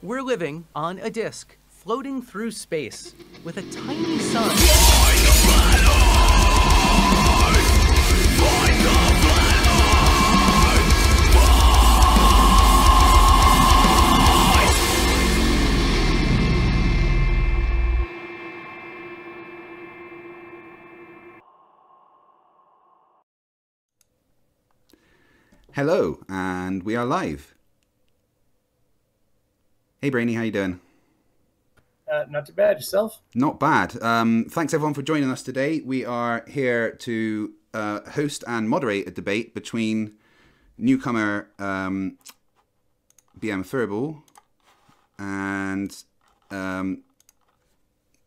We're living on a disk, floating through space, with a tiny sun. Hello, and we are live. Hey Brainy, how you doing? Not too bad. Yourself? Not bad. Thanks everyone for joining us today. We are here to host and moderate a debate between newcomer BM Furball and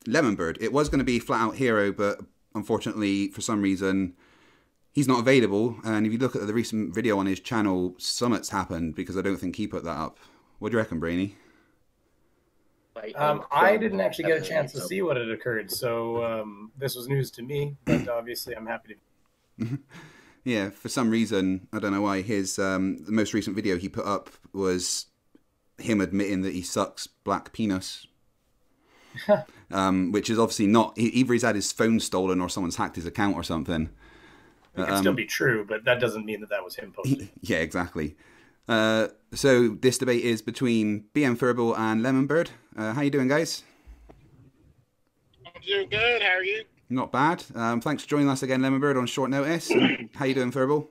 Lemonbird. It was going to be Flat Out Hero, but unfortunately, for some reason, he's not available. And if you look at the recent video on his channel, Summit's happened because I don't think he put that up. What do you reckon, Brainy? I didn't actually get a chance to see what had occurred, so this was news to me, but obviously I'm happy to. Yeah, for some reason, I don't know why, his the most recent video he put up was him admitting that he sucks black penis. Which is obviously not, either he's had his phone stolen or someone's hacked his account or something. It could still be true, but that doesn't mean that that was him posting. Yeah, exactly. So this debate is between BM Furball and Lemonbird. How you doing, guys? I'm doing good. How are you? Not bad. Thanks for joining us again, Lemonbird, on short notice. How you doing, Furball?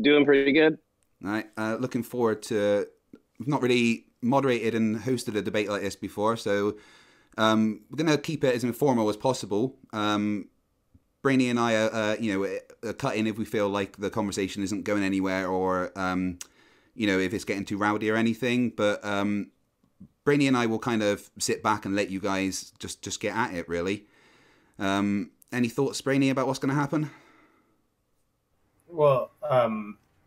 Doing pretty good. All right. Looking forward to... We've not really moderated and hosted a debate like this before, so we're going to keep it as informal as possible. Brainy and I are, cut in if we feel like the conversation isn't going anywhere or, if it's getting too rowdy or anything. But Brainy and I will kind of sit back and let you guys just get at it, really. Any thoughts, Brainy, about what's going to happen? Well,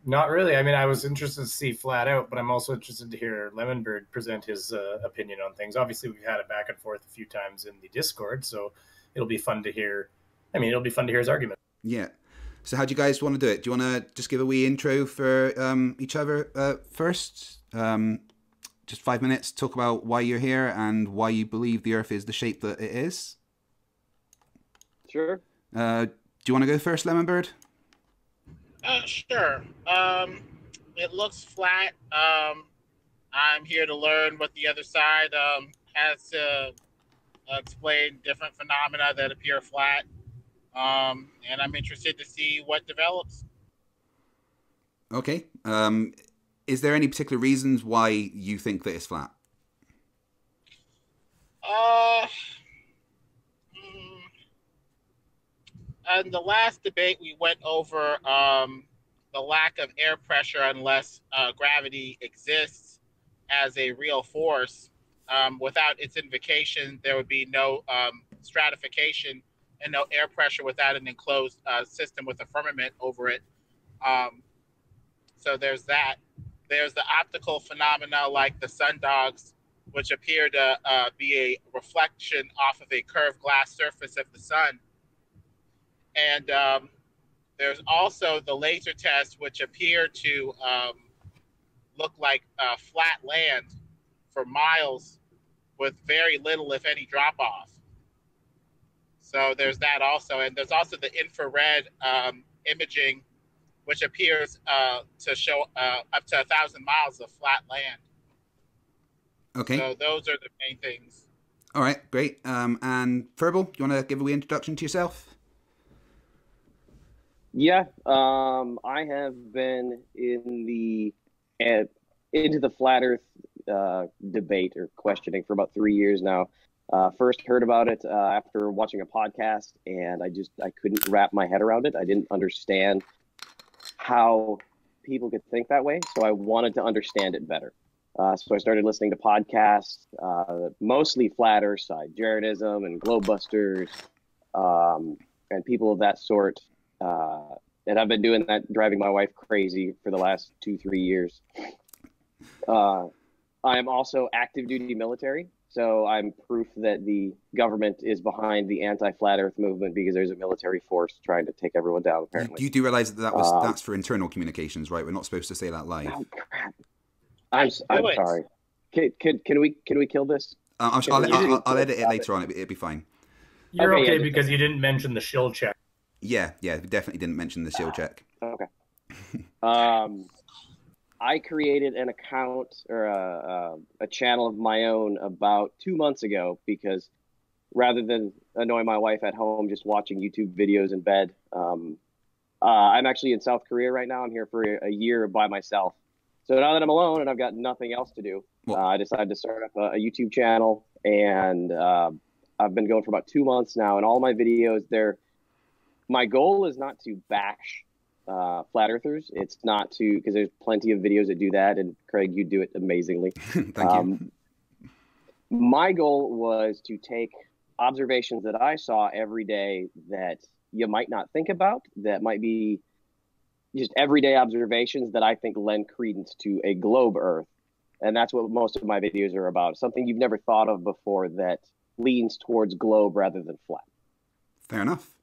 not really. I mean, I was interested to see Flat Out, but I'm also interested to hear Lemonbird present his opinion on things. Obviously, we've had it back and forth a few times in the Discord, so it'll be fun to hear. I mean, it'll be fun to hear his argument. Yeah. So how do you guys want to do it? Do you want to just give a wee intro for each other first? Just 5 minutes, talk about why you're here and why you believe the Earth is the shape that it is. Sure. Do you want to go first, Lemonbird? Sure. It looks flat. I'm here to learn what the other side has to explain different phenomena that appear flat. And I'm interested to see what develops. Okay. Is there any particular reasons why you think that it's flat? In the last debate, we went over the lack of air pressure unless gravity exists as a real force. Without its invocation, there would be no stratification and no air pressure without an enclosed system with a firmament over it. So there's that. There's the optical phenomena like the sundogs, which appear to be a reflection off of a curved glass surface of the sun. And there's also the laser tests, which appear to look like flat land for miles with very little, if any, drop-off. So there's that also. And there's also the infrared imaging, which appears to show up to 1,000 miles of flat land. Okay. So those are the main things. All right, great. And Furball, do you want to give a wee introduction to yourself? Yeah, I have been into the flat Earth debate or questioning for about 3 years now. First heard about it after watching a podcast, and I couldn't wrap my head around it. I didn't understand how people could think that way, so I wanted to understand it better. So I started listening to podcasts, mostly flat Earth side, Jaredism and Globebusters, and people of that sort. And I've been doing that, driving my wife crazy for the last 2-3 years. I am also active duty military, so I'm proof that the government is behind the anti-flat Earth movement because there's a military force trying to take everyone down. Apparently, you do realize that that's for internal communications, right? We're not supposed to say that live. Oh, crap. I'm sorry. Can we kill this? I'll edit it later on. It'll be fine. You're Okay, okay yeah, because you didn't mention the shield check. Yeah, definitely didn't mention the shield check. Okay. I created an account or a channel of my own about 2 months ago because rather than annoy my wife at home just watching YouTube videos in bed, I'm actually in South Korea right now. I'm here for a year by myself. So now that I'm alone and I've got nothing else to do, I decided to start up a YouTube channel, and I've been going for about 2 months now. And all my videos, my goal is not to bash flat earthers. It's not to, because there's plenty of videos that do that, and Craig, you do it amazingly. Thank you. My goal was to take observations that I saw every day that you might not think about, that might be just everyday observations that I think lend credence to a globe Earth. And that's what most of my videos are about. Something you've never thought of before that leans towards globe rather than flat. Fair enough.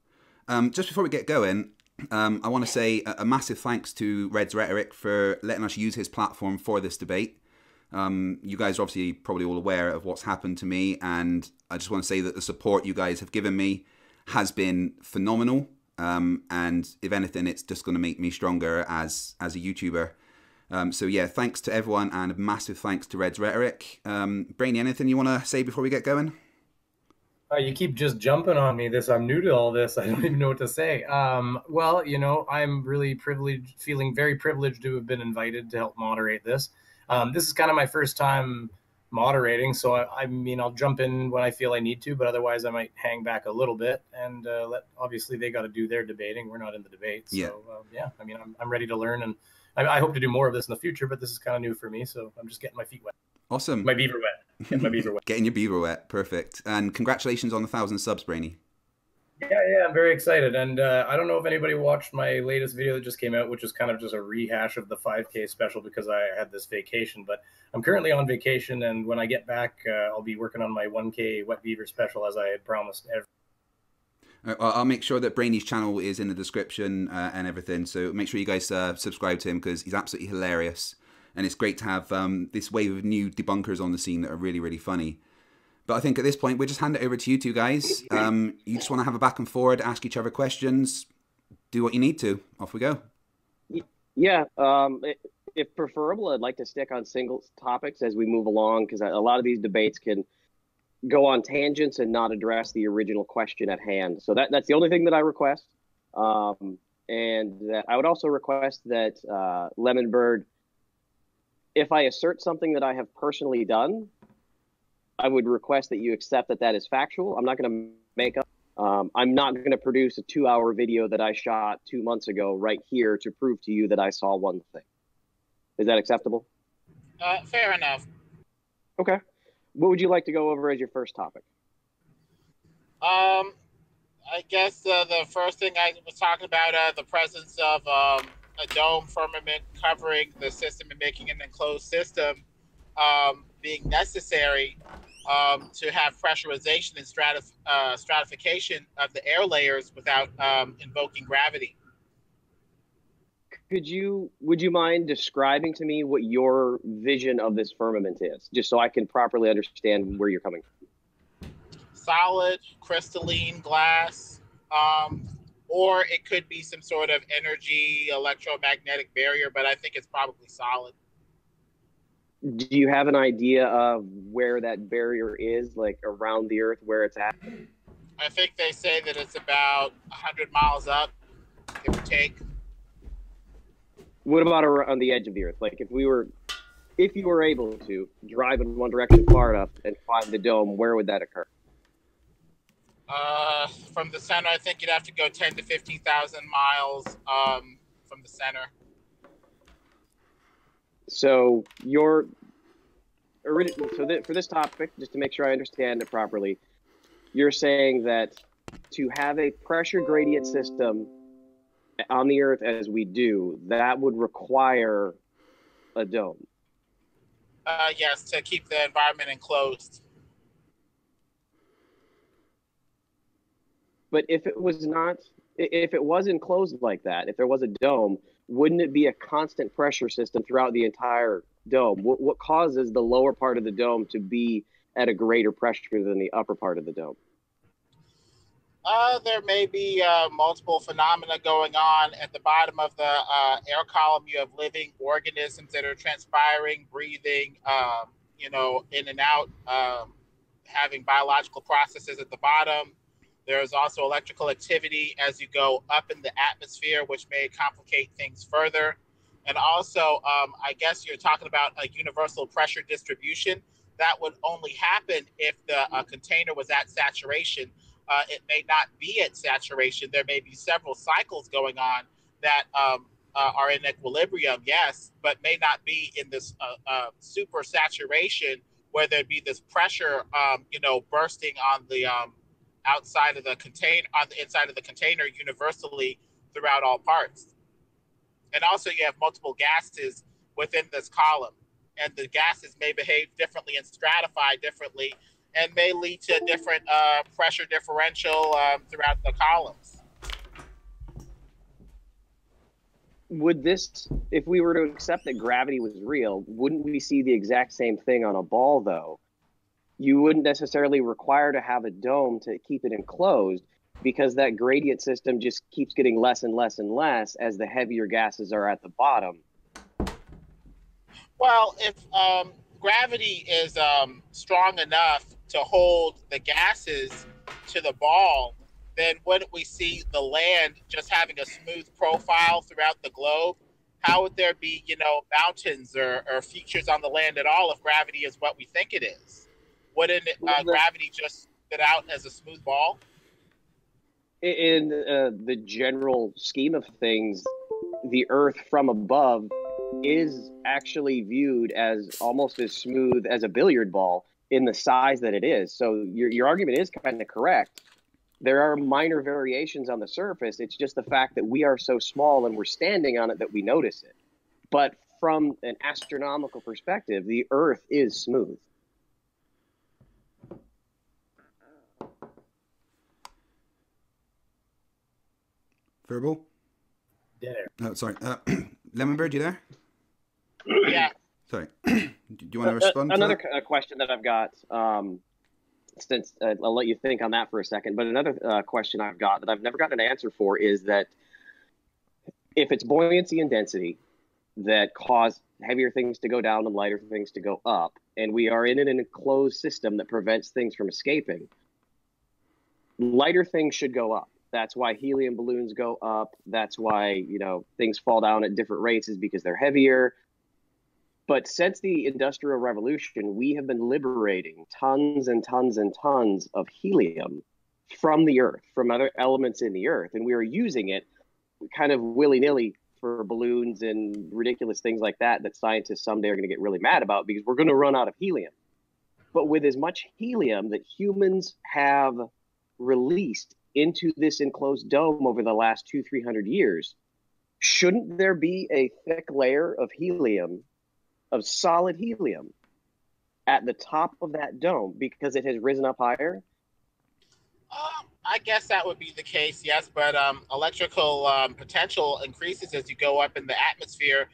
Just before we get going, I want to say a massive thanks to RHETORIC for letting us use his platform for this debate. You guys are obviously probably all aware of what's happened to me, and I just want to say that the support you guys have given me has been phenomenal. And if anything, it's just going to make me stronger as a YouTuber. So yeah, thanks to everyone, and a massive thanks to RHETORIC. Brainy, anything you want to say before we get going? You keep just jumping on me. I'm new to all this. I don't even know what to say. Well, I'm really privileged, feeling very privileged to have been invited to help moderate this. This is kind of my first time moderating, so I mean, I'll jump in when I feel I need to, but otherwise I might hang back a little bit and obviously they got to do their debating. We're not in the debate. So yeah, I mean, I'm ready to learn, and I hope to do more of this in the future, but this is kind of new for me, so I'm just getting my feet wet. Awesome. My beaver wet. Getting my beaver wet. Getting your beaver wet. Perfect. And congratulations on the 1,000 subs, Brainy. Yeah, I'm very excited. And I don't know if anybody watched my latest video that just came out, which is kind of just a rehash of the 5K special because I had this vacation. But I'm currently on vacation, and when I get back, I'll be working on my 1K wet beaver special as I had promised. I'll make sure that Brainy's channel is in the description and everything. So make sure you guys subscribe to him because he's absolutely hilarious. And it's great to have this wave of new debunkers on the scene that are really, really funny. But I think at this point, we'll just hand it over to you two guys. You just want to have a back and forward, ask each other questions, do what you need to. Off we go. Yeah. If preferable, I'd like to stick on single topics as we move along, because a lot of these debates can go on tangents and not address the original question at hand. So that's the only thing that I request. And that I would also request that Lemonbird, if I assert something that I have personally done, I would request that you accept that that is factual. I'm not going to make up. I'm not going to produce a 2-hour video that I shot 2 months ago right here to prove to you that I saw one thing. Is that acceptable? Fair enough. Okay. What would you like to go over as your first topic? I guess the first thing I was talking about, the presence of a dome firmament covering the system and making an enclosed system being necessary to have pressurization and stratification of the air layers without invoking gravity. Would you mind describing to me what your vision of this firmament is, just so I can properly understand where you're coming from? Solid, crystalline glass, or it could be some sort of energy electromagnetic barrier, but I think it's probably solid. Do you have an idea of where that barrier is, like around the Earth, where it's at? I think they say that it's about 100 miles up, give or take. What about on the edge of the Earth? Like if you were able to drive in one direction far enough and find the dome, where would that occur? From the center, I think you'd have to go 10 to 15,000 miles from the center. So for this topic, just to make sure I understand it properly, you're saying that to have a pressure gradient system on the Earth as we do, that would require a dome. Yes, to keep the environment enclosed. But if it was enclosed like that, if there was a dome, wouldn't it be a constant pressure system throughout the entire dome? What causes the lower part of the dome to be at a greater pressure than the upper part of the dome? There may be multiple phenomena going on at the bottom of the air column. You have living organisms that are transpiring, breathing, in and out, having biological processes at the bottom. There's also electrical activity as you go up in the atmosphere, which may complicate things further. And also, I guess you're talking about a universal pressure distribution. That would only happen if the container was at saturation. It may not be at saturation. There may be several cycles going on that are in equilibrium, yes, but may not be in this super saturation where there'd be this pressure, bursting on the outside of the container, on the inside of the container universally throughout all parts. And also you have multiple gases within this column, and the gases may behave differently and stratify differently, and may lead to different pressure differential throughout the columns. Would this, if we were to accept that gravity was real, wouldn't we see the exact same thing on a ball, though? You wouldn't necessarily require to have a dome to keep it enclosed, because that gradient system just keeps getting less and less and less as the heavier gases are at the bottom. Well, if gravity is strong enough to hold the gases to the ball, then wouldn't we see the land just having a smooth profile throughout the globe? How would there be, mountains or features on the land at all if gravity is what we think it is? Wouldn't gravity just spit out as a smooth ball? In the general scheme of things, the Earth from above is actually viewed as almost as smooth as a billiard ball in the size that it is. So your argument is kind of correct. There are minor variations on the surface. It's just the fact that we are so small and we're standing on it that we notice it. But from an astronomical perspective, the Earth is smooth. Furball? Dead air. Oh, sorry. Lemonbird, you there? Yeah. Sorry. Do you want to respond another to that? question that I've got, since I'll let you think on that for a second, but another question I've got that I've never gotten an answer for is that if it's buoyancy and density that cause heavier things to go down and lighter things to go up, and we are in an enclosed system that prevents things from escaping, lighter things should go up. That's why helium balloons go up. That's why, things fall down at different rates, is because they're heavier. But since the Industrial Revolution, we have been liberating tons and tons and tons of helium from the Earth, from other elements in the Earth. And we are using it kind of willy-nilly for balloons and ridiculous things like that scientists someday are going to get really mad about, because we're going to run out of helium. But with as much helium that humans have released into this enclosed dome over the last 200-300 years, shouldn't there be a thick layer of helium, of solid helium, at the top of that dome because it has risen up higher? I guess that would be the case, yes, but electrical potential increases as you go up in the atmosphere.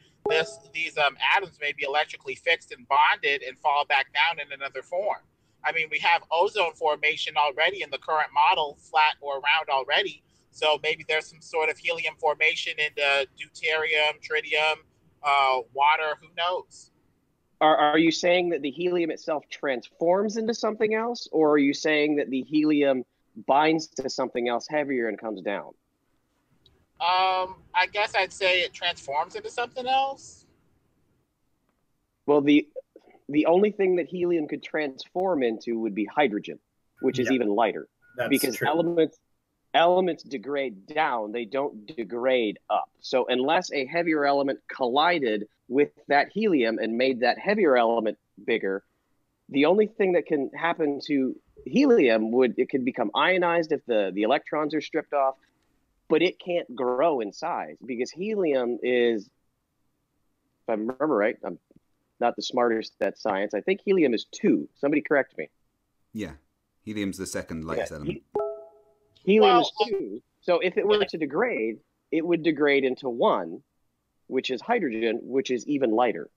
These atoms may be electrically fixed and bonded and fall back down in another form. I mean, we have ozone formation already in the current model, flat or round already. So maybe there's some sort of helium formation in the deuterium, tritium, water, who knows? Are you saying that the helium itself transforms into something else, or are you saying that the helium binds to something else heavier and comes down? I guess I'd say it transforms into something else. Well, the only thing that helium could transform into would be hydrogen, which is even lighter. That's because true. elements degrade down, they don't degrade up. So unless a heavier element collided with that helium and made that heavier element bigger, the only thing that can happen to helium it could become ionized if the electrons are stripped off, but it can't grow in size because helium is, if I remember right, I'm not the smartest at science, I think helium is 2. Somebody correct me. Yeah. Helium's the second lightest element. Helium is 2. So if it were to degrade, it would degrade into 1, which is hydrogen, which is even lighter.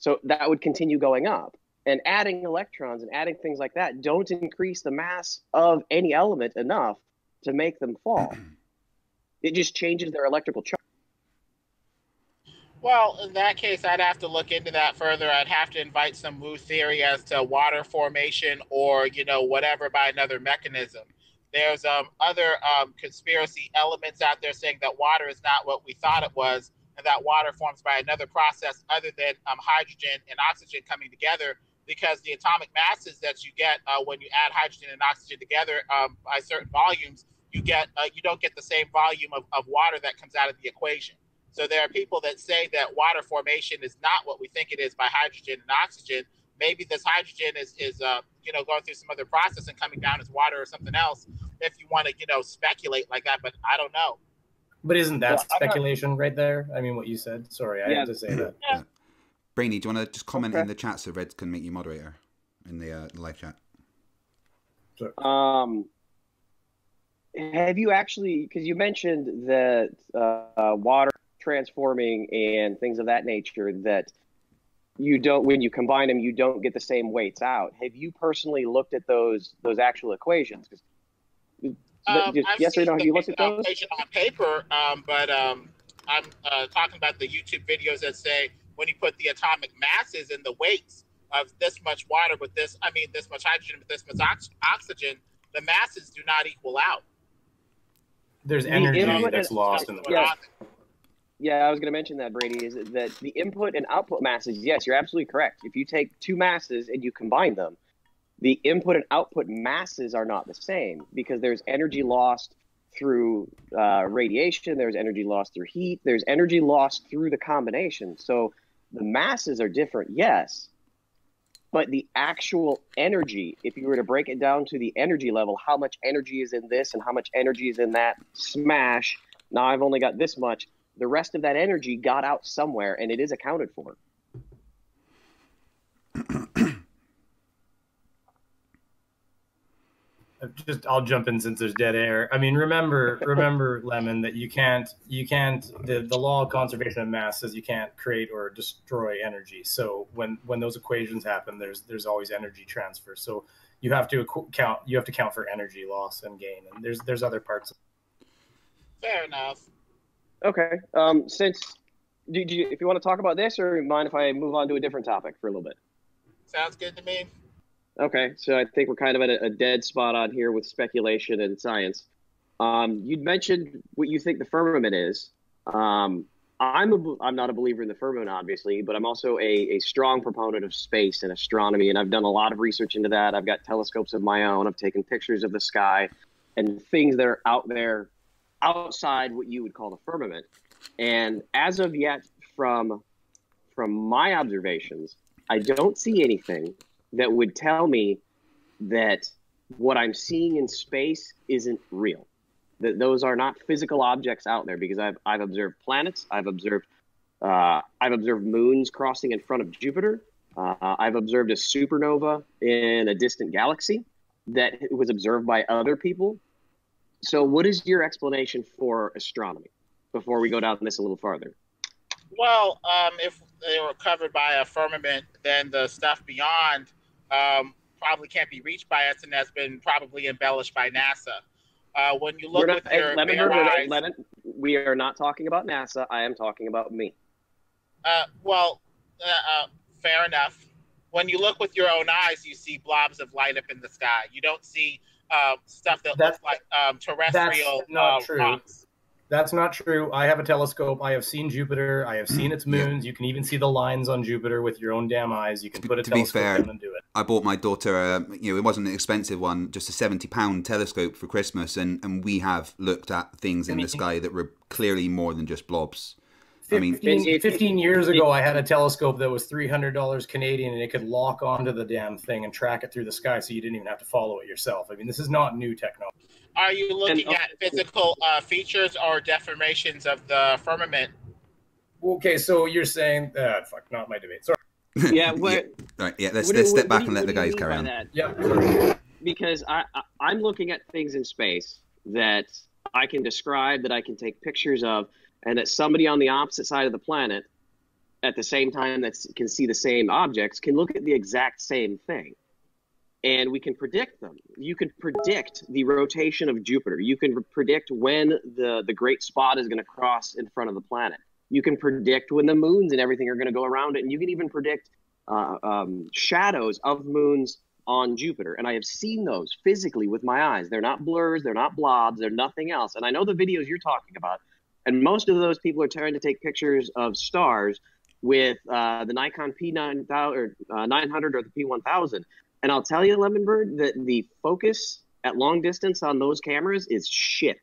So that would continue going up. And adding electrons and adding things like that don't increase the mass of any element enough to make them fall. It just changes their electrical charge. Well, in that case, I'd have to look into that further. I'd have to invite some Wu theory as to water formation or, whatever by another mechanism. There's other conspiracy elements out there saying that water is not what we thought it was, and that water forms by another process other than hydrogen and oxygen coming together, because the atomic masses that you get when you add hydrogen and oxygen together by certain volumes, you don't get the same volume of water that comes out of the equation. So there are people that say that water formation is not what we think it is by hydrogen and oxygen. Maybe this hydrogen is going through some other process and coming down as water or something else, if you want to, speculate like that, but I don't know. But isn't that speculation right there? I mean, what you said. Sorry, I had to say that. Yeah. Brainy, do you want to just comment in the chat so Red can make you moderator in the live chat? Sure. Have you actually, because you mentioned that water transforming and things of that nature, that you don't, when you combine them, you don't get the same weights out. Have you personally looked at those actual equations? Yes or no? Have you looked at those? On paper, but I'm talking about the YouTube videos that say when you put the atomic masses and the weights of this much water with this much hydrogen with this much oxygen, the masses do not equal out. There's energy that's lost in the water. Yeah, I was going to mention that, Brady, is that the input and output masses, yes, you're absolutely correct. If you take two masses and you combine them, the input and output masses are not the same, because there's energy lost through radiation, there's energy lost through heat, there's energy lost through the combination. So the masses are different, yes, but the actual energy, if you were to break it down to the energy level, how much energy is in this and how much energy is in that, smash, now I've only got this much. The rest of that energy got out somewhere, and it is accounted for. I'll jump in since there's dead air. I mean, remember, Lemon, that you can't. The law of conservation of mass says you can't create or destroy energy. So when those equations happen, there's always energy transfer. So you have to count for energy loss and gain, and there's other parts. Fair enough. Okay. If you want to talk about this, or mind if I move on to a different topic for a little bit? Sounds good to me. Okay, so I think we're kind of at a dead spot on here with speculation and science. You'd mentioned what you think the firmament is. I'm not a believer in the firmament, obviously, but I'm also a strong proponent of space and astronomy, and I've done a lot of research into that. I've got telescopes of my own. I've taken pictures of the sky and things that are out there outside what you would call the firmament. And as of yet, from my observations, I don't see anything that would tell me that what I'm seeing in space isn't real, that those are not physical objects out there, because I've observed planets, I've observed moons crossing in front of Jupiter, I've observed a supernova in a distant galaxy that was observed by other people. So what is your explanation for astronomy before we go down this a little farther? Well, if they were covered by a firmament, then the stuff beyond probably can't be reached by us, and that's been probably embellished by NASA. When you look with your Lemon, we are not talking about NASA. I am talking about me. Fair enough. When you look with your own eyes, you see blobs of light up in the sky. You don't see stuff that looks like terrestrial rocks. That's not true. I have a telescope. I have seen Jupiter. I have seen its moons. You can even see the lines on Jupiter with your own damn eyes. You can put a telescope down and do it. I bought my daughter, it wasn't an expensive one, just a £70 telescope for Christmas, and we have looked at things in the sky that were clearly more than just blobs. 15 years ago, I had a telescope that was $300 Canadian, and it could lock onto the damn thing and track it through the sky, so you didn't even have to follow it yourself. I mean, this is not new technology. Are you looking at physical features or deformations of the firmament? Okay, so you're saying, not my debate. Sorry. Yeah, let's step back and let the guys carry on. Yeah, because I'm looking at things in space that I can describe, that I can take pictures of, and that somebody on the opposite side of the planet at the same time that can see the same objects can look at the exact same thing. And we can predict them. You can predict the rotation of Jupiter. You can predict when the great spot is going to cross in front of the planet. You can predict when the moons and everything are going to go around it. And you can even predict shadows of moons on Jupiter. And I have seen those physically with my eyes. They're not blurs. They're not blobs. They're nothing else. And I know the videos you're talking about. And most of those people are trying to take pictures of stars with the Nikon P900 or 900 or the P1000. And I'll tell you, Lemonbird, that the focus at long distance on those cameras is shit.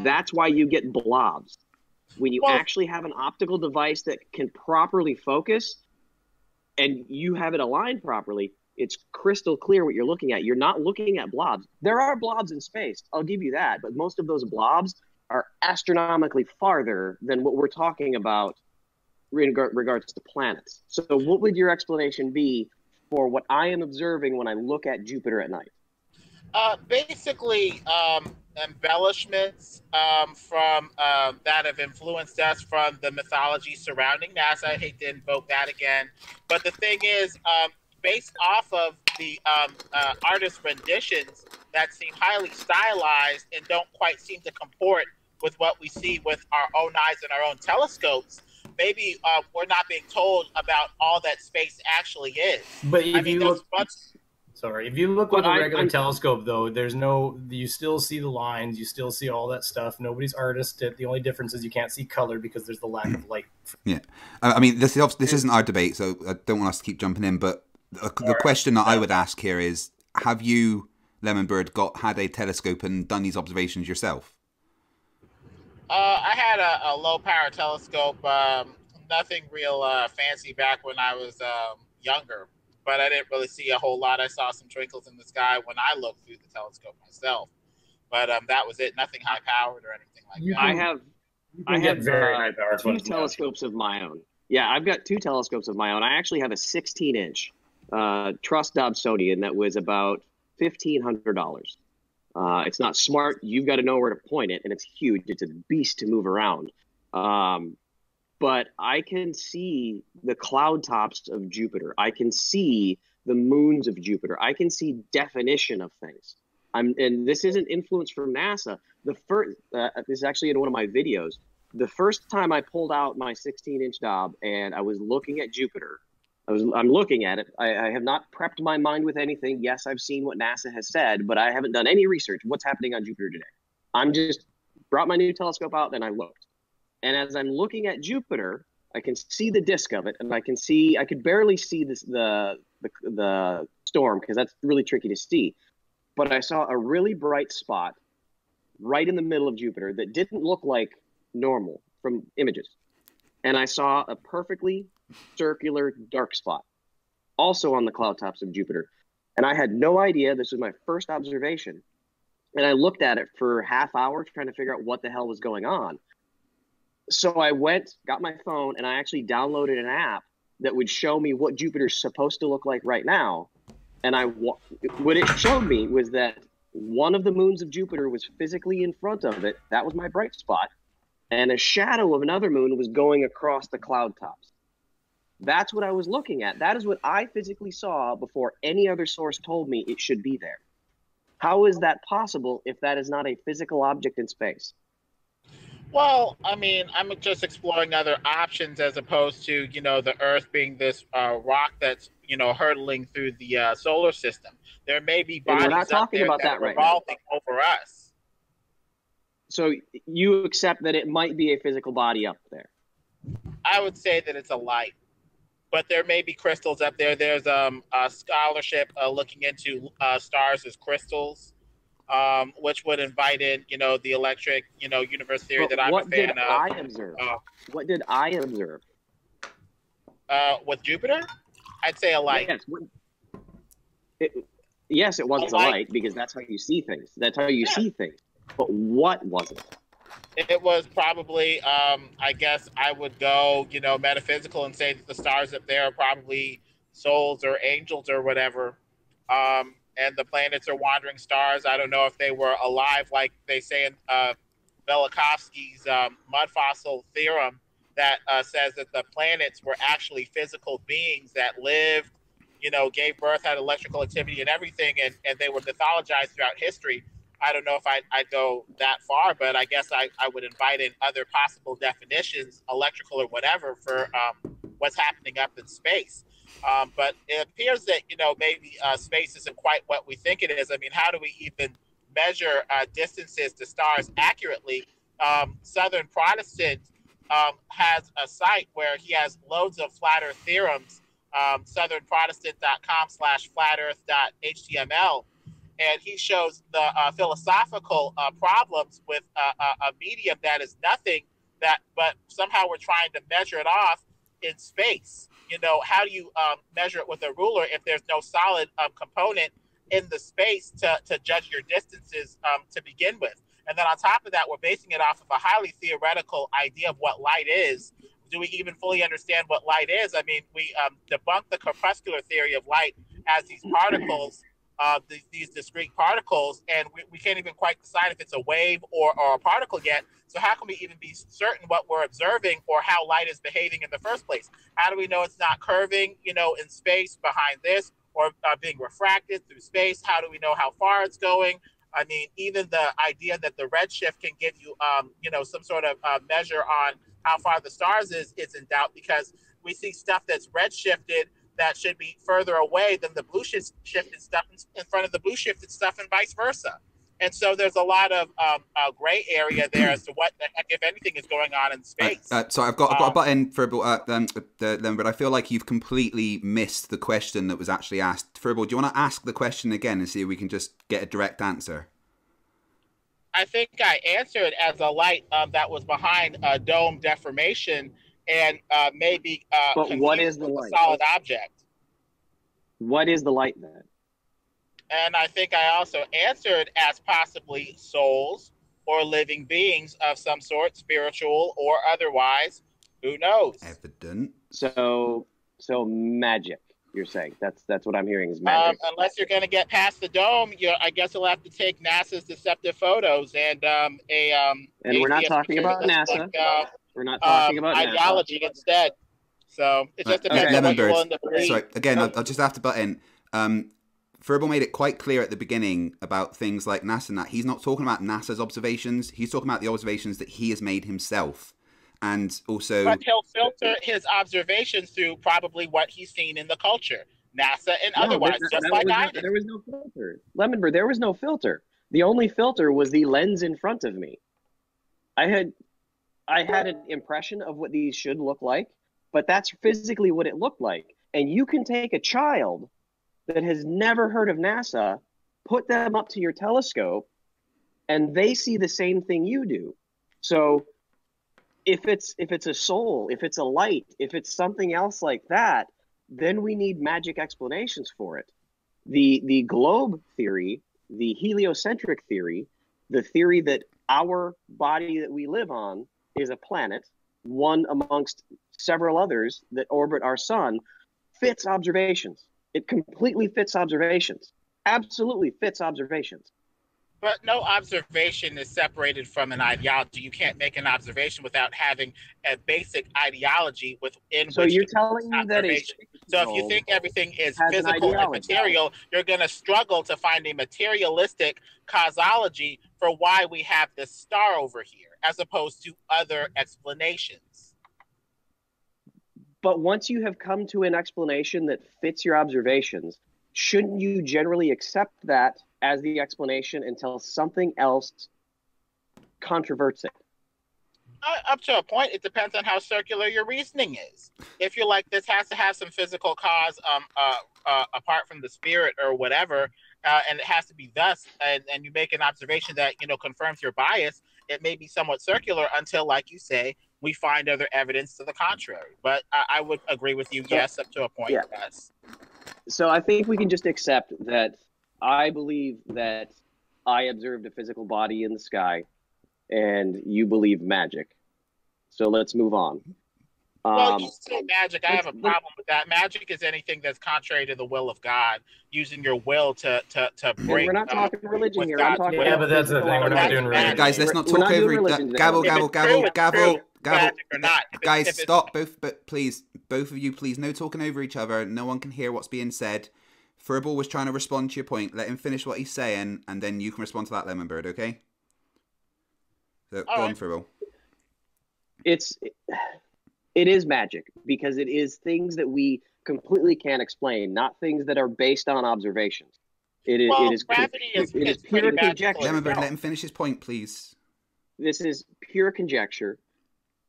That's why you get blobs. When you actually have an optical device that can properly focus and you have it aligned properly, it's crystal clear what you're looking at. You're not looking at blobs. There are blobs in space. I'll give you that. But most of those blobs are astronomically farther than what we're talking about in regards to planets. So what would your explanation be for what I am observing when I look at Jupiter at night? Basically, embellishments from that have influenced us from the mythology surrounding NASA. I hate to invoke that again. But the thing is, based off of the artist renditions that seem highly stylized and don't quite seem to comport with what we see with our own eyes and our own telescopes, maybe we're not being told about all that space actually is. But if you look, if you look with a regular telescope, though, you still see the lines, you still see all that stuff. Nobody's artistic. The only difference is you can't see color because there's the lack of light. Yeah, I mean, this isn't our debate, so I don't want us to keep jumping in. But the question that I would ask here is: have you, Lemonbird, had a telescope and done these observations yourself? I had a low-power telescope, nothing real fancy back when I was younger, but I didn't really see a whole lot. I saw some twinkles in the sky when I looked through the telescope myself, but that was it. Nothing high-powered or anything like that. I have very high-powered two telescopes of my own. Yeah, I've got two telescopes of my own. I actually have a 16-inch Truss Dobsonian that was about $1,500. It's not smart. You've got to know where to point it, and it's huge. It's a beast to move around. But I can see the cloud tops of Jupiter. I can see the moons of Jupiter. I can see definition of things. And this isn't influence from NASA. This is actually in one of my videos. The first time I pulled out my 16-inch Dob and I was looking at Jupiter, I'm looking at it. I have not prepped my mind with anything. Yes, I've seen what NASA has said, but I haven't done any research. What's happening on Jupiter today? I'm just brought my new telescope out and I looked. And as I'm looking at Jupiter, I can see the disk of it, and I could barely see the storm because that's really tricky to see. But I saw a really bright spot right in the middle of Jupiter that didn't look like normal from images. And I saw a perfectly circular dark spot also on the cloud tops of Jupiter. And I had no idea. This was my first observation. And I looked at it for a half hour trying to figure out what the hell was going on. So I got my phone, and I actually downloaded an app that would show me what Jupiter's supposed to look like right now. And what it showed me was that one of the moons of Jupiter was physically in front of it. That was my bright spot. And a shadow of another moon was going across the cloud tops. That's what I was looking at. That is what I physically saw before any other source told me it should be there. How is that possible if that is not a physical object in space? Well, I mean, I'm just exploring other options as opposed to, the Earth being this rock that's, hurtling through the solar system. There may be bodies up there that are revolving over us. So you accept that it might be a physical body up there? I would say that it's a light, but there may be crystals up there. There's a scholarship looking into stars as crystals. Which would invite in, the electric, universe theory that I'm a fan of. What did I observe? With Jupiter, I'd say a light. Yes, it was a light because that's how you see things. That's how you see things. But what was it? It was probably, I guess I would go, metaphysical and say that the stars up there are probably souls or angels or whatever. And the planets are wandering stars. I don't know if they were alive, like they say in Velikovsky's mud fossil theorem, that says that the planets were actually physical beings that lived, gave birth, had electrical activity and everything, and they were mythologized throughout history. I don't know if I'd go that far, but I guess I would invite in other possible definitions, electrical or whatever, for what's happening up in space. But it appears that, maybe space isn't quite what we think it is. I mean, how do we even measure distances to stars accurately? Southern Protestant has a site where he has loads of flat earth theorems, southernprotestant.com/flatearth.html. And he shows the philosophical problems with a medium that is nothing, but somehow we're trying to measure it off in space. How do you measure it with a ruler if there's no solid component in the space to judge your distances to begin with? And then on top of that, we're basing it off of a highly theoretical idea of what light is. Do we even fully understand what light is? I mean, we debunked the corpuscular theory of light as these particles, these discrete particles, and we can't even quite decide if it's a wave or a particle yet. So how can we even be certain what we're observing or how light is behaving in the first place? How do we know it's not curving, in space behind this, or being refracted through space? How do we know how far it's going? I mean, even the idea that the redshift can give you, some sort of measure on how far the stars is in doubt, because we see stuff that's redshifted that should be further away than the blue shifted stuff in front of the blue shifted stuff, and vice versa. And so there's a lot of gray area there as to what the heck, if anything, is going on in space. So I've got a button for but I feel like you've completely missed the question that was actually asked. Furball, do you want to ask the question again and see if we can just get a direct answer? I think I answered as a light that was behind dome deformation and maybe but what is the light? A solid object. What is the light then? And I think I also answered as possibly souls or living beings of some sort, spiritual or otherwise. Who knows? Evident. So magic. You're saying that's what I'm hearing is magic. Unless you're going to get past the dome, I guess you'll have to take NASA's deceptive photos and and we're not talking about NASA. We're not talking about ideology NASA. Instead. So it just depends on what you're willing to believe. Sorry, again, I'll just have to butt in. Furball made it quite clear at the beginning about things like NASA and that. He's not talking about NASA's observations. He's talking about the observations that he has made himself. And also... But he'll filter his observations through probably what he's seen in the culture. NASA and otherwise, just like I did. There was no filter. Lemonbird, there was no filter. The only filter was the lens in front of me. I had an impression of what these should look like, but that's physically what it looked like. And you can take a child that has never heard of NASA, put them up to your telescope, and they see the same thing you do. So if it's a soul, if it's a light, if it's something else like that, then we need magic explanations for it. The globe theory, the heliocentric theory, the theory that our body that we live on is a planet, one amongst several others that orbit our sun, fits observations. It completely fits observations. Absolutely fits observations. But no observation is separated from an ideology. You can't make an observation without having a basic ideology within which. So you're telling me that so if you think everything is physical and material, you're going to struggle to find a materialistic causology for why we have this star over here, as opposed to other explanations. But once you have come to an explanation that fits your observations, shouldn't you generally accept that as the explanation until something else controverts it? Up to a point. It depends on how circular your reasoning is. If you're like, this has to have some physical cause apart from the spirit or whatever, and it has to be thus, and you make an observation that, confirms your bias, it may be somewhat circular until, like you say, we find other evidence to the contrary. But I would agree with you, yes, up to a point, yeah. Yes. So I think we can just accept that I believe that I observed a physical body in the sky, and you believe magic. So let's move on. Well, you say magic. I have a problem with that. Magic is anything that's contrary to the will of God, using your will to break. We're not talking religion here. I'm talking but that's the thing. We're not doing religion. Guys, let's not talk over gavel. Gavel, magic or not. guys, stop. Both of you, please. No talking over each other. No one can hear what's being said. Furball was trying to respond to your point. Let him finish what he's saying, and then you can respond to that, Lemonbird. Okay? So go on, Furball. It is magic because it is things that we completely can't explain, not things that are based on observations. Gravity is pure conjecture. Lemonbird, let him finish his point, please. This is pure conjecture.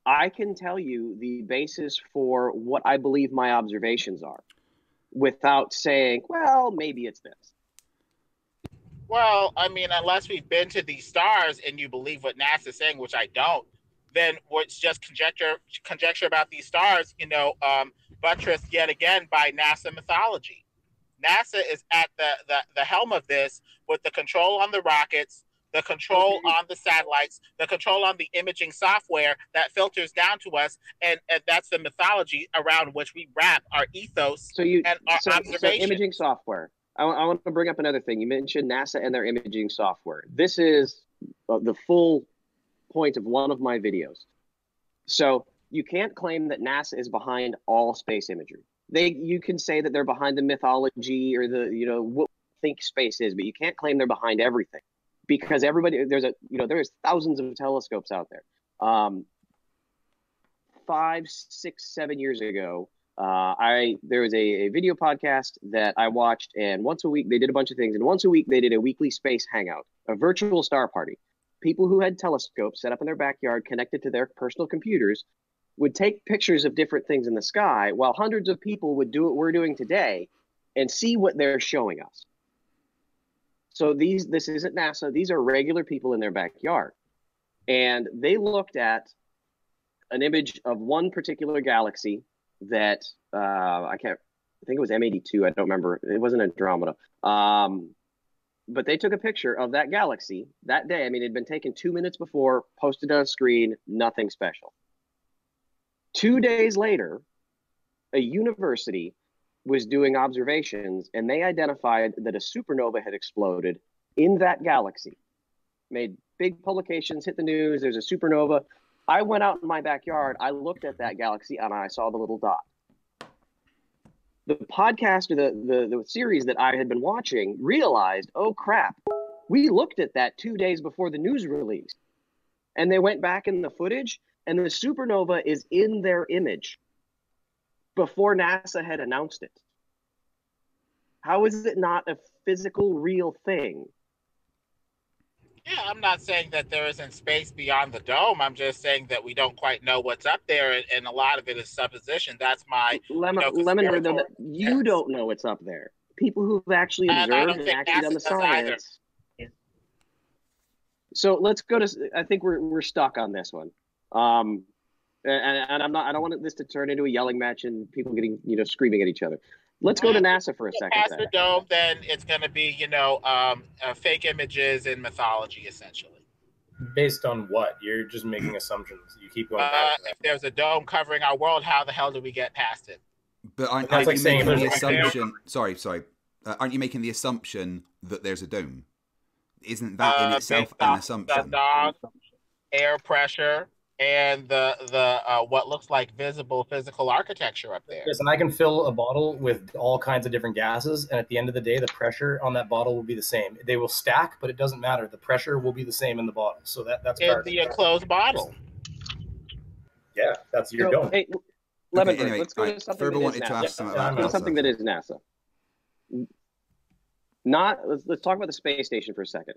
I can tell you the basis for what I believe my observations are without saying, well, maybe it's this. Well, I mean, unless we've been to these stars and you believe what NASA's saying, which I don't, then what's just conjecture about these stars, buttressed yet again by NASA mythology. NASA is at the helm of this with the control on the rockets, the control on the satellites, the control on the imaging software that filters down to us, and that's the mythology around which we wrap our ethos and our observation. So imaging software. I want to bring up another thing. You mentioned NASA and their imaging software. This is the full point of one of my videos. So you can't claim that NASA is behind all space imagery. You can say that they're behind the mythology or what we think space is, but you can't claim they're behind everything because there's thousands of telescopes out there. 5, 6, 7 years ago, there was a video podcast that I watched, and once a week they did a bunch of things, and once a week they did a weekly space hangout, a virtual star party. People who had telescopes set up in their backyard connected to their personal computers would take pictures of different things in the sky while hundreds of people would do what we're doing today and see what they're showing us. So this isn't NASA. These are regular people in their backyard. And they looked at an image of one particular galaxy that I think it was M82. I don't remember. It wasn't Andromeda. But they took a picture of that galaxy that day. I mean, it had been taken 2 minutes before, posted on a screen, nothing special. 2 days later, a university was doing observations, and they identified that a supernova had exploded in that galaxy. Made big publications, hit the news, there's a supernova. I went out in my backyard, I looked at that galaxy, and I saw the little dot. The podcast or the series that I had been watching realized, oh crap, we looked at that 2 days before the news release. And they went back in the footage, and the supernova is in their image before NASA had announced it. How is it not a physical, real thing? Yeah, I'm not saying that there isn't space beyond the dome. I'm just saying that we don't quite know what's up there, and a lot of it is supposition. That's my Lemonbird, you don't know what's up there. People who've actually observed and actually done the science. So let's go to. I think we're stuck on this one, and I'm not. I don't want this to turn into a yelling match and people getting screaming at each other. Let's go to NASA for a second. Past the dome, then it's going to be fake images and mythology essentially. Based on what? You're just making assumptions. You keep going back. If there's a dome covering our world, how the hell do we get past it? But aren't you making the assumption? Sorry. Aren't you making the assumption that there's a dome? Isn't that in itself an assumption? The dog, air pressure, and the what looks like visible physical architecture up there. Yes, and I can fill a bottle with all kinds of different gases, and at the end of the day, the pressure on that bottle will be the same. They will stack, but it doesn't matter. The pressure will be the same in the bottle. So that's in the enclosed bottle. Yeah, that's your dome. Hey, Lemonbird, anyway, let's go to something that is NASA. Let's talk about the space station for a second.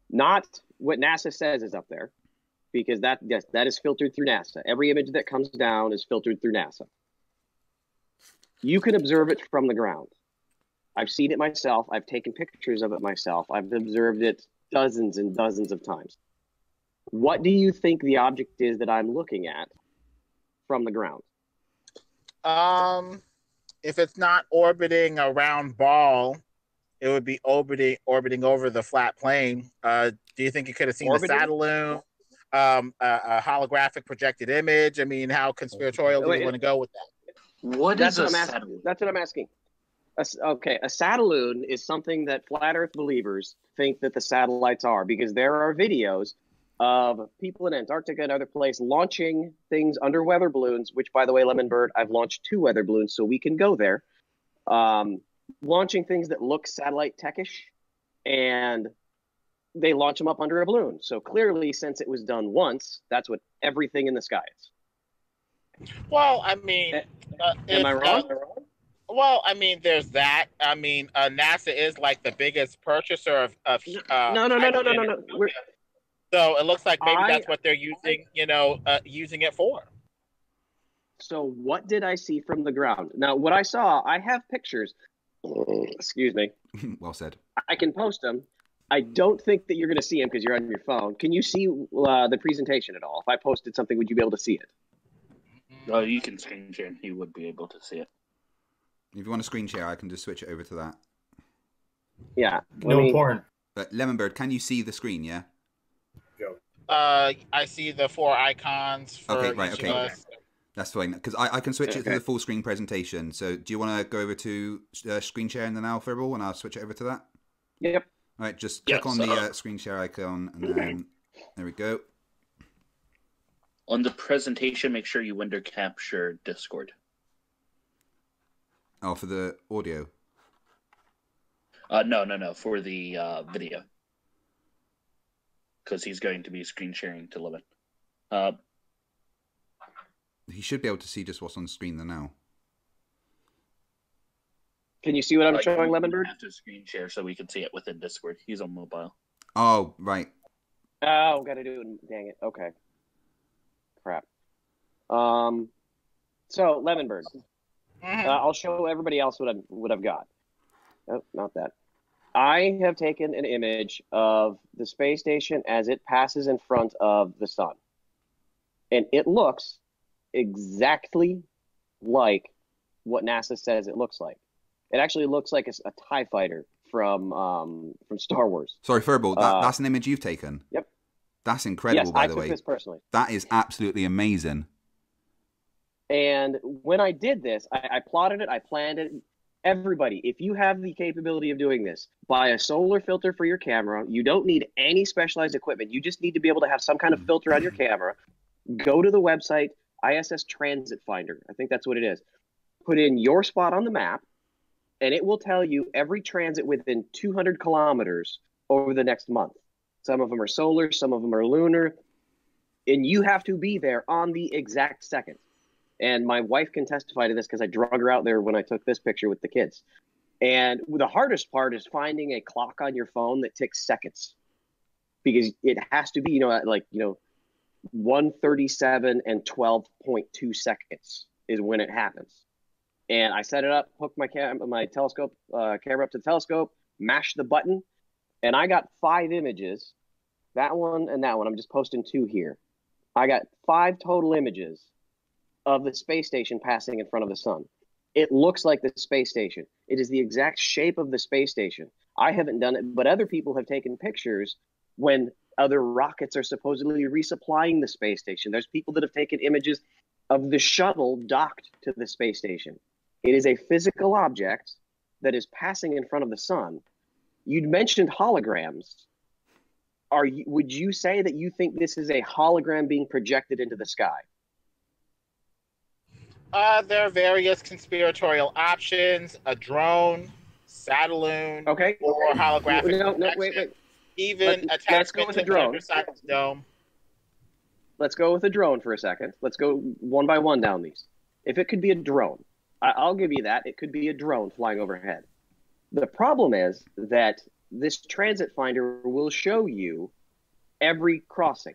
Not what NASA says is up there, because that is filtered through NASA. Every image that comes down is filtered through NASA. You can observe it from the ground. I've seen it myself. I've taken pictures of it myself. I've observed it dozens and dozens of times. What do you think the object is that I'm looking at from the ground? If it's not orbiting a round ball, it would be orbiting over the flat plane. Do you think you could have seen a satelloon, a holographic projected image? I mean, how conspiratorial do you want to go with that? That's what I'm asking. A satelloon is something that flat Earth believers think that the satellites are, because there are videos of people in Antarctica and other places launching things under weather balloons, which, by the way, Lemonbird, I've launched 2 weather balloons, so we can go there. Launching things that look satellite techish, and they launch them up under a balloon. So clearly, since it was done once, that's what everything in the sky is. Well, I mean, am I wrong? Well, I mean, there's that. I mean, NASA is like the biggest purchaser of No. So it looks like maybe that's what they're using, using it for. So what did I see from the ground? Now, what I saw, I have pictures. Excuse me. Well said. I can post them. I don't think that you're going to see them because you're on your phone. Can you see the presentation at all? If I posted something, would you be able to see it? Oh, you can screen share. You would be able to see it. If you want to screen share, I can just switch it over to that. Yeah. No porn. But Lemonbird, can you see the screen? Yeah. I see the 4 icons for each of us. That's fine, because I can switch it to the full screen presentation. So do you want to go over to screen sharing now, Furball, and I'll switch it over to that? Yep. All right, just click on the screen share icon, and then there we go. On the presentation, make sure you window capture Discord. Oh, for the audio? No, for the video. Because he's going to be screen sharing to Lemon. He should be able to see just what's on the screen there now. Can you see what I'm showing, Lemonbird? I have to screen share so we can see it within Discord. He's on mobile. Oh, right. Oh, got to do it. Dang it. Okay. Crap. So, Lemonbird. I'll show everybody else what I've got. Oh, not that. I have taken an image of the space station as it passes in front of the sun. And it looks exactly like what NASA says it looks like. It actually looks like a TIE fighter from Star Wars. Sorry, Furball, that's an image you've taken? Yep. That's incredible, by the way. Yes, I took this personally. That is absolutely amazing. And when I did this, I plotted it, I planned it. Everybody, if you have the capability of doing this, buy a solar filter for your camera. You don't need any specialized equipment. You just need to be able to have some kind of filter on your camera. Go to the website, ISS Transit Finder. I think that's what it is. Put in your spot on the map, and it will tell you every transit within 200 kilometers over the next month. Some of them are solar, some of them are lunar, and you have to be there on the exact second. And my wife can testify to this because I drug her out there when I took this picture with the kids. And the hardest part is finding a clock on your phone that ticks seconds, because it has to be, 1:37 and 12.2 seconds is when it happens. And I set it up, hooked my telescope camera up to the telescope, mashed the button, and I got 5 images. That one and that one. I'm just posting 2 here. I got 5 total images of the space station passing in front of the sun. It looks like the space station. It is the exact shape of the space station. I haven't done it, but other people have taken pictures when other rockets are supposedly resupplying the space station. There's people that have taken images of the shuttle docked to the space station. It is a physical object that is passing in front of the sun. You'd mentioned holograms. Would you say that you think this is a hologram being projected into the sky? There are various conspiratorial options: a drone, Satelloon, or holographic. No, wait. Even attachment to the underside of the dome. Let's go with a drone for a second. Let's go one by one down these. If it could be a drone, I'll give you that. It could be a drone flying overhead. The problem is that this transit finder will show you every crossing.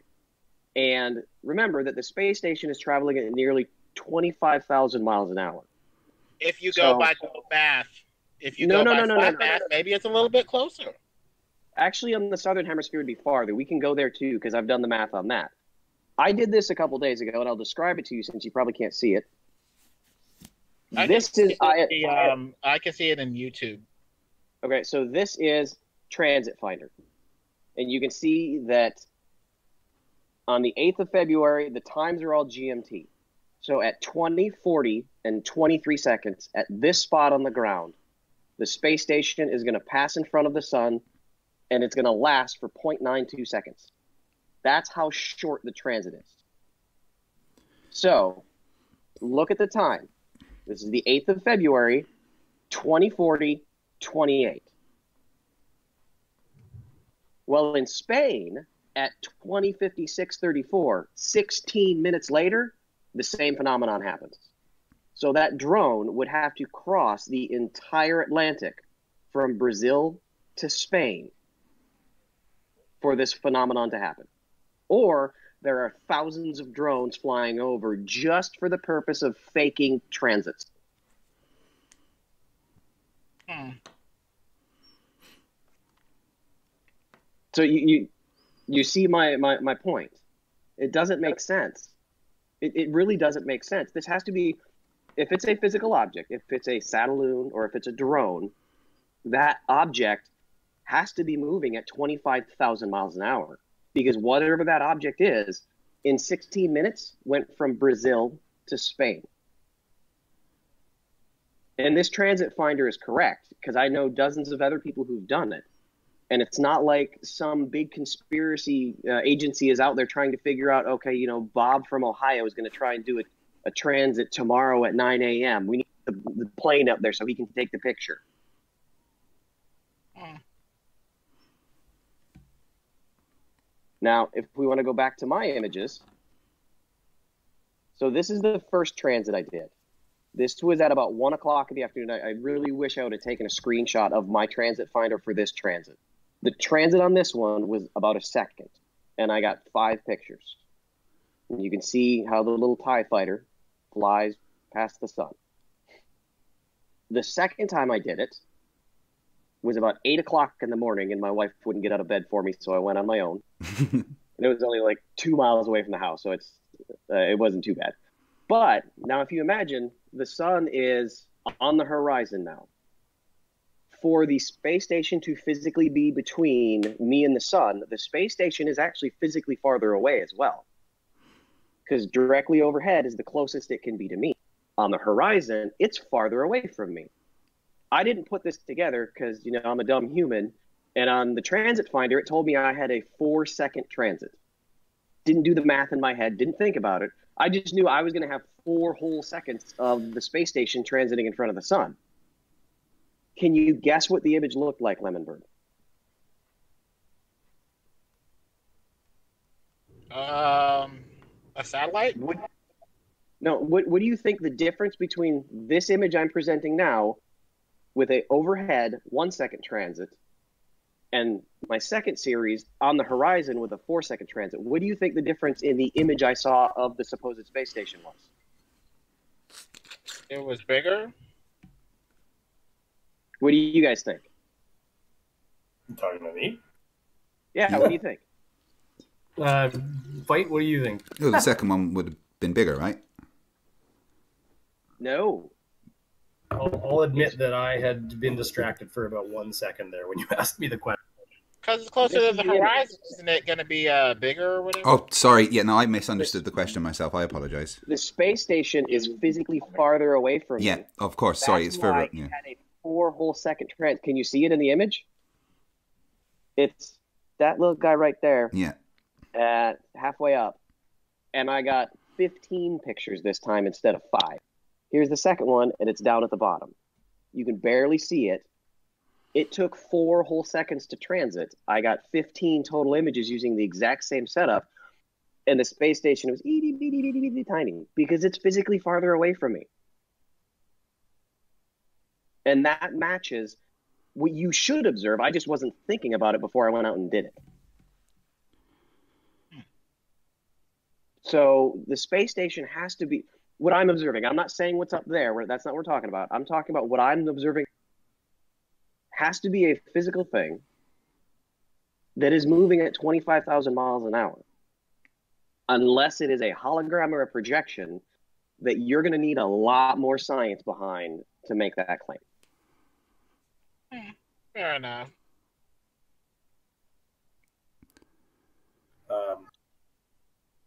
And remember that the space station is traveling at nearly 25,000 miles an hour. If you go by math, maybe it's a little bit closer. Actually, on the southern hemisphere would be farther. We can go there too, because I've done the math on that. I did this a couple days ago, and I'll describe it to you since you probably can't see it. I can see it in YouTube. Okay, so this is Transit Finder. And you can see that on the 8th of February, the times are all GMT. So at 20:40 and 23 seconds, at this spot on the ground, the space station is going to pass in front of the sun, and it's going to last for 0.92 seconds. That's how short the transit is. So, look at the time. This is the 8th of February, 2040, 28. Well, in Spain, at 2056:34, 16 minutes later, the same phenomenon happens. So that drone would have to cross the entire Atlantic from Brazil to Spain for this phenomenon to happen. Or there are thousands of drones flying over just for the purpose of faking transits. So you see my point. It doesn't make sense. It really doesn't make sense. This has to be, if it's a physical object, if it's a satelloon or if it's a drone, that object has to be moving at 25,000 miles an hour, because whatever that object is, in 16 minutes went from Brazil to Spain. And this transit finder is correct, because I know dozens of other people who've done it. And it's not like some big conspiracy agency is out there trying to figure out, okay, you know, Bob from Ohio is going to try and do a transit tomorrow at 9 a.m. We need the plane up there so he can take the picture. Now, if we want to go back to my images, so this is the first transit I did. This was at about 1 o'clock in the afternoon. I really wish I would have taken a screenshot of my transit finder for this transit. The transit on this one was about a second, and I got 5 pictures. And you can see how the little TIE fighter flies past the sun. The second time I did it was about 8 o'clock in the morning, and my wife wouldn't get out of bed for me, so I went on my own. And it was only like 2 miles away from the house, so it wasn't too bad. But now if you imagine, the sun is on the horizon now. For the space station to physically be between me and the sun, the space station is actually physically farther away as well. Because directly overhead is the closest it can be to me. On the horizon, it's farther away from me. I didn't put this together because, you know, I'm a dumb human. And on the transit finder, it told me I had a 4-second transit. Didn't do the math in my head, didn't think about it. I just knew I was going to have 4 whole seconds of the space station transiting in front of the sun. Can you guess what the image looked like, Lemonbird? A satellite? What do you think the difference between this image I'm presenting now with a overhead 1-second transit and my second series on the horizon with a 4-second transit? What do you think the difference in the image I saw of the supposed space station was? It was bigger. What do you guys think? You talking to me? Yeah, what do you think? Fight, what do you think? Oh, the second one would have been bigger, right? No. I'll admit that I had been distracted for about 1 second there when you asked me the question. Because it's closer to the horizon, isn't it going to be bigger or whatever? Oh, sorry. Yeah, no, I misunderstood the question myself. I apologize. The space station is physically farther away from me. Yeah, of course. Sorry, it's further. Yeah. It had a 4 whole second transit. Can you see it in the image? It's that little guy right there. Yeah. Halfway up. And I got 15 pictures this time instead of 5. Here's the second one, and it's down at the bottom. You can barely see it. It took 4 whole seconds to transit. I got 15 total images using the exact same setup, and the space station was itty bitty tiny because it's physically farther away from me. And that matches what you should observe. I just wasn't thinking about it before I went out and did it. So the space station has to be what I'm observing. I'm not saying what's up there. That's not what we're talking about. I'm talking about what I'm observing has to be a physical thing that is moving at 25,000 miles an hour. Unless it is a hologram or a projection that you're going to need a lot more science behind to make that claim. Fair enough.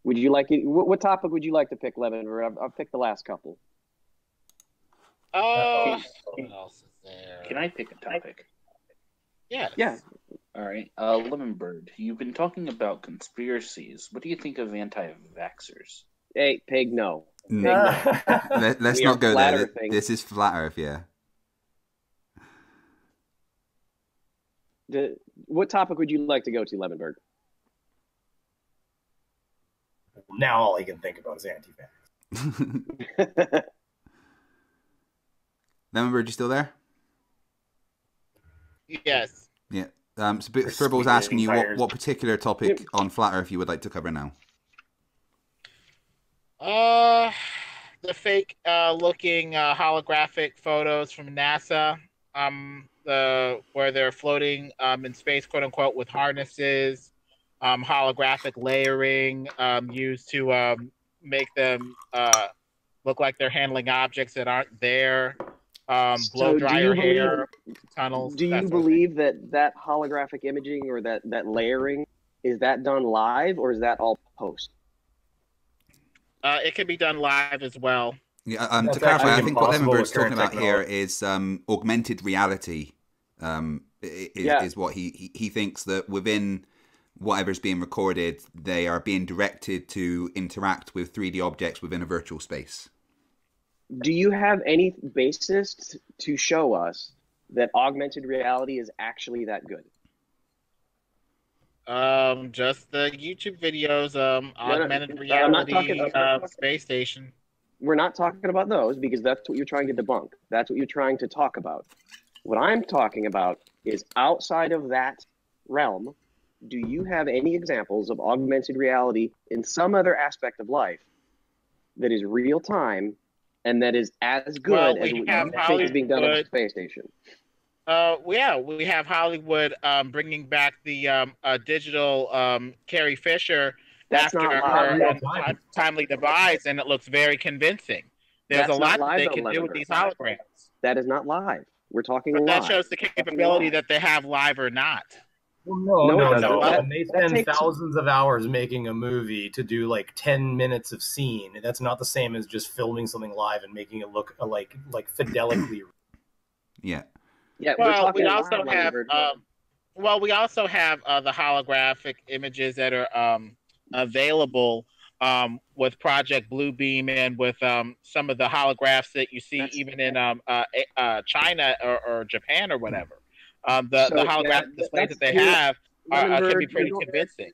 Would you like it? What topic would you like to pick, Levin? I've picked the last couple. What else is there? Can I pick a topic? Yes. Yeah. All right. Lemonbird, you've been talking about conspiracies. What do you think of anti-vaxxers? Hey, Pig, no. Pig, no. Let's We not are go flat there. earthing. This is flat Earth, yeah. What topic would you like to go to, Lemonbird? Now all he can think about is anti-vax. Lemonbird, you still there? Yes. Yeah. So Furball was asking you what particular topic on flat Earth you would like to cover now. The fake looking holographic photos from NASA, where they're floating in space, quote unquote, with harnesses, holographic layering used to make them look like they're handling objects that aren't there. Blow dry your hair, tunnels. Do you believe that holographic imaging or that layering, is that done live or is that all post? It can be done live as well. Yeah, to clarify, I think what Lemonbird's talking about here is augmented reality. Is what he thinks that within whatever's being recorded, they are being directed to interact with 3D objects within a virtual space. Do you have any basis to show us that augmented reality is actually that good? Just the YouTube videos, augmented reality, space station. We're not talking about those because that's what you're trying to debunk. That's what you're trying to talk about. What I'm talking about is outside of that realm, do you have any examples of augmented reality in some other aspect of life that is real time and that is as good as what is being done on the space station? Yeah, we have Hollywood bringing back the digital Carrie Fisher after her timely demise, and it looks very convincing. There's a lot that they can do with these holograms. That is not live. We're talking live. That shows the capability that they have live or not. Well, no. And they spend thousands of hours making a movie to do like 10 minutes of scene. That's not the same as just filming something live and making it look like fidelically. Yeah. Yeah. Well, we also have. We also have the holographic images that are available with Project Bluebeam and with some of the holographs that you see even in China or Japan or whatever. The holographic displays that they have can be pretty convincing.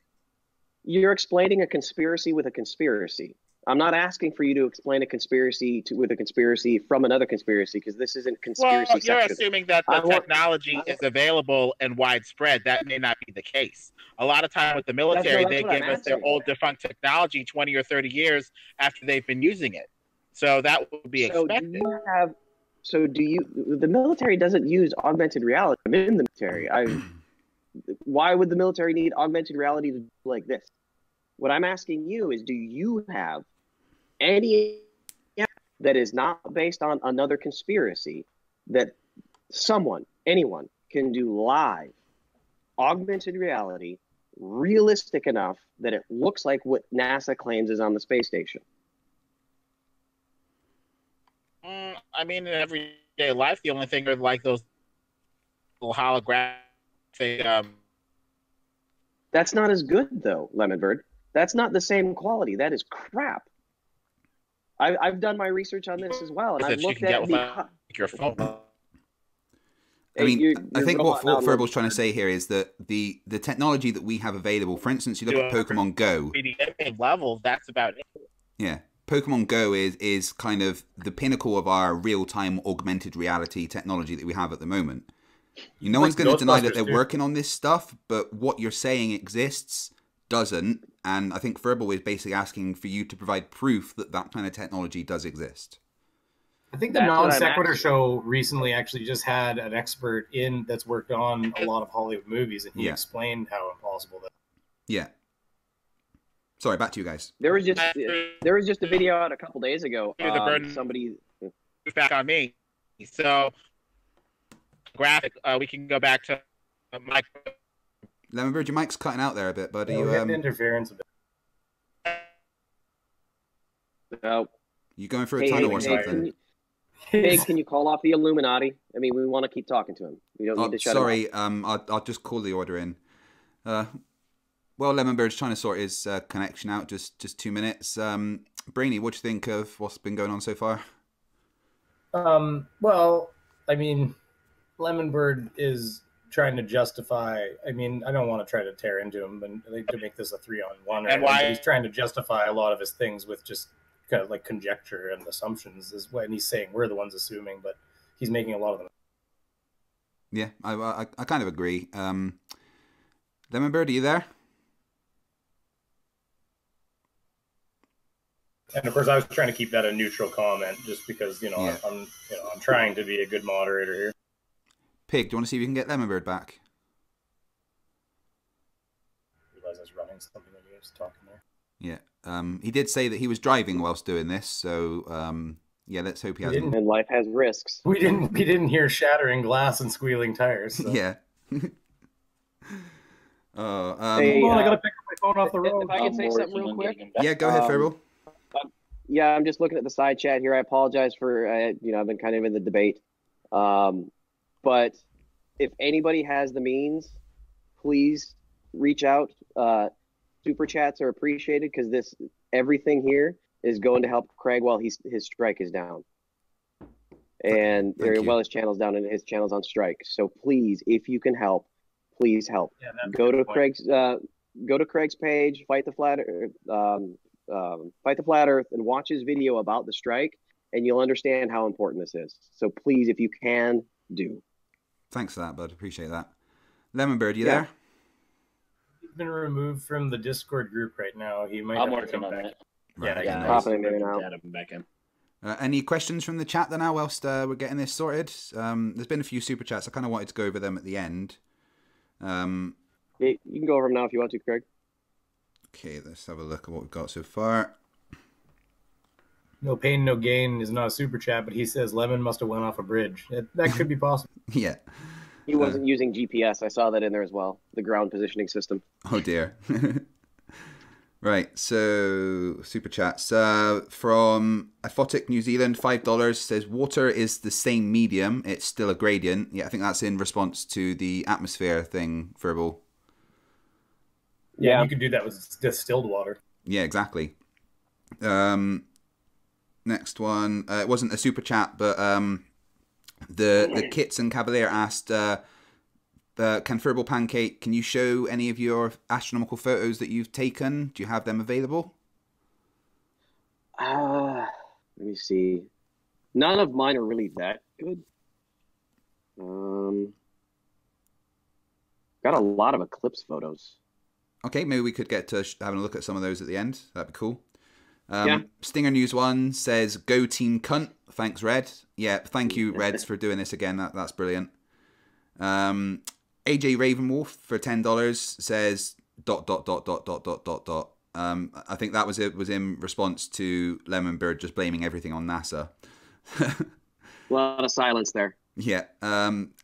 You're explaining a conspiracy with a conspiracy. I'm not asking for you to explain a conspiracy with a conspiracy from another conspiracy because this isn't conspiracy. Well, you're assuming that the technology is available and widespread. That may not be the case. A lot of time with the military, they give us their old defunct technology 20 or 30 years after they've been using it. So that would be expected. The military doesn't use augmented reality. I'm in the military. Why would the military need augmented reality to do like this? What I'm asking you is, do you have any that is not based on another conspiracy that anyone can do live, augmented reality, realistic enough that it looks like what NASA claims is on the space station? I mean, in everyday life, the only thing are like those little holographic. That's not as good, though, Lemonbird. That's not the same quality. That is crap. I've done my research on this as well, and I've looked at your phone. I mean, I think what Furball's trying to say here is that the technology that we have available, for instance, you look at Pokemon Go. Level, that's about it. Yeah. Pokemon Go is kind of the pinnacle of our real-time augmented reality technology that we have at the moment. No one's going to deny that they're working on this stuff, but what you're saying exists doesn't, and I think Furball is basically asking for you to provide proof that that kind of technology does exist. I think the Non Sequitur show recently actually just had an expert in that's worked on a lot of Hollywood movies, and he explained how impossible that is. Yeah. Sorry, back to you guys. There was just a video out a couple days ago. Somebody back on me. So graphic. We can go back to Mike. Lemonbird, your mic's cutting out there a bit, buddy. Yeah, interference a bit. No. You going through a tunnel or something? Big, can you call off the Illuminati? I mean, we want to keep talking to him. We don't need to shut him Sorry, I'll just call the order in. Well, Lemonbird's trying to sort his connection out. Just 2 minutes. Brainy, what do you think of what's been going on so far? Well, I mean, Lemonbird is trying to justify. I mean, I don't want to try to tear into him, and to make this a 3-on-1. And why- But he's trying to justify a lot of his things with just kind of like conjecture and assumptions. Is when he's saying we're the ones assuming, but he's making a lot of them. Yeah, I kind of agree. Lemonbird, are you there? And of course, I was trying to keep that a neutral comment, just because Yeah. I'm trying to be a good moderator here. Pig, do you want to see if you can get Lemonbird back? I realize I was running something when he was talking there. Yeah. He did say that he was driving whilst doing this, so yeah, let's hope he hasn't. off. And life has risks. We didn't hear shattering glass and squealing tires. So. Yeah. Hey, Hold on, I gotta pick up my phone off the road. If I can say something real quick. Yeah, go ahead, Furball. Yeah, I'm just looking at the side chat here. I apologize for, I've been kind of in the debate. But if anybody has the means, please reach out. Super chats are appreciated because everything here is going to help Craig while his strike is down. And Thank you. while his channel's down and his channel's on strike. So please, if you can help, please help. Yeah, that's a Go good to point. Craig's page, Fight the Flat Earth, and watch his video about the strike, and you'll understand how important this is. So please, if you can, do. Thanks for that, bud. Appreciate that. Lemonbird, you Yeah. there? He's been removed from the Discord group right now. He might I'm have to working come on back. it. Right, Yeah, okay, yeah. nice. Popping him in and out. Add him back in. Any questions from the chat then now whilst we're getting this sorted? There's been a few super chats. I kind of wanted to go over them at the end. Yeah, you can go over them now if you want to, Craig. Okay, let's have a look at what we've got so far. No pain, no gain is not a super chat, but he says Lemon must have went off a bridge. That could be possible. Yeah. He wasn't using GPS. I saw that in there as well. The ground positioning system. Oh dear. Right, so super chats from Aphotic New Zealand, $5 says water is the same medium, it's still a gradient. Yeah, I think that's in response to the atmosphere thing, Furball. Yeah, you could do that with distilled water. Yeah, exactly. Next one, it wasn't a super chat, but the Kits and Cavalier asked, can Furball Pancake, can you show any of your astronomical photos that you've taken? Do you have them available? Let me see. None of mine are really that good. Got a lot of eclipse photos. Okay, maybe we could get to having a look at some of those at the end. That'd be cool. Yeah. Stinger News 1 says, go team cunt. Thanks, Red. Yeah, thank you, Reds, for doing this again. That's brilliant. AJ Ravenwolf for $10 says ... I think that was in response to Lemonbird just blaming everything on NASA. A lot of silence there. Yeah.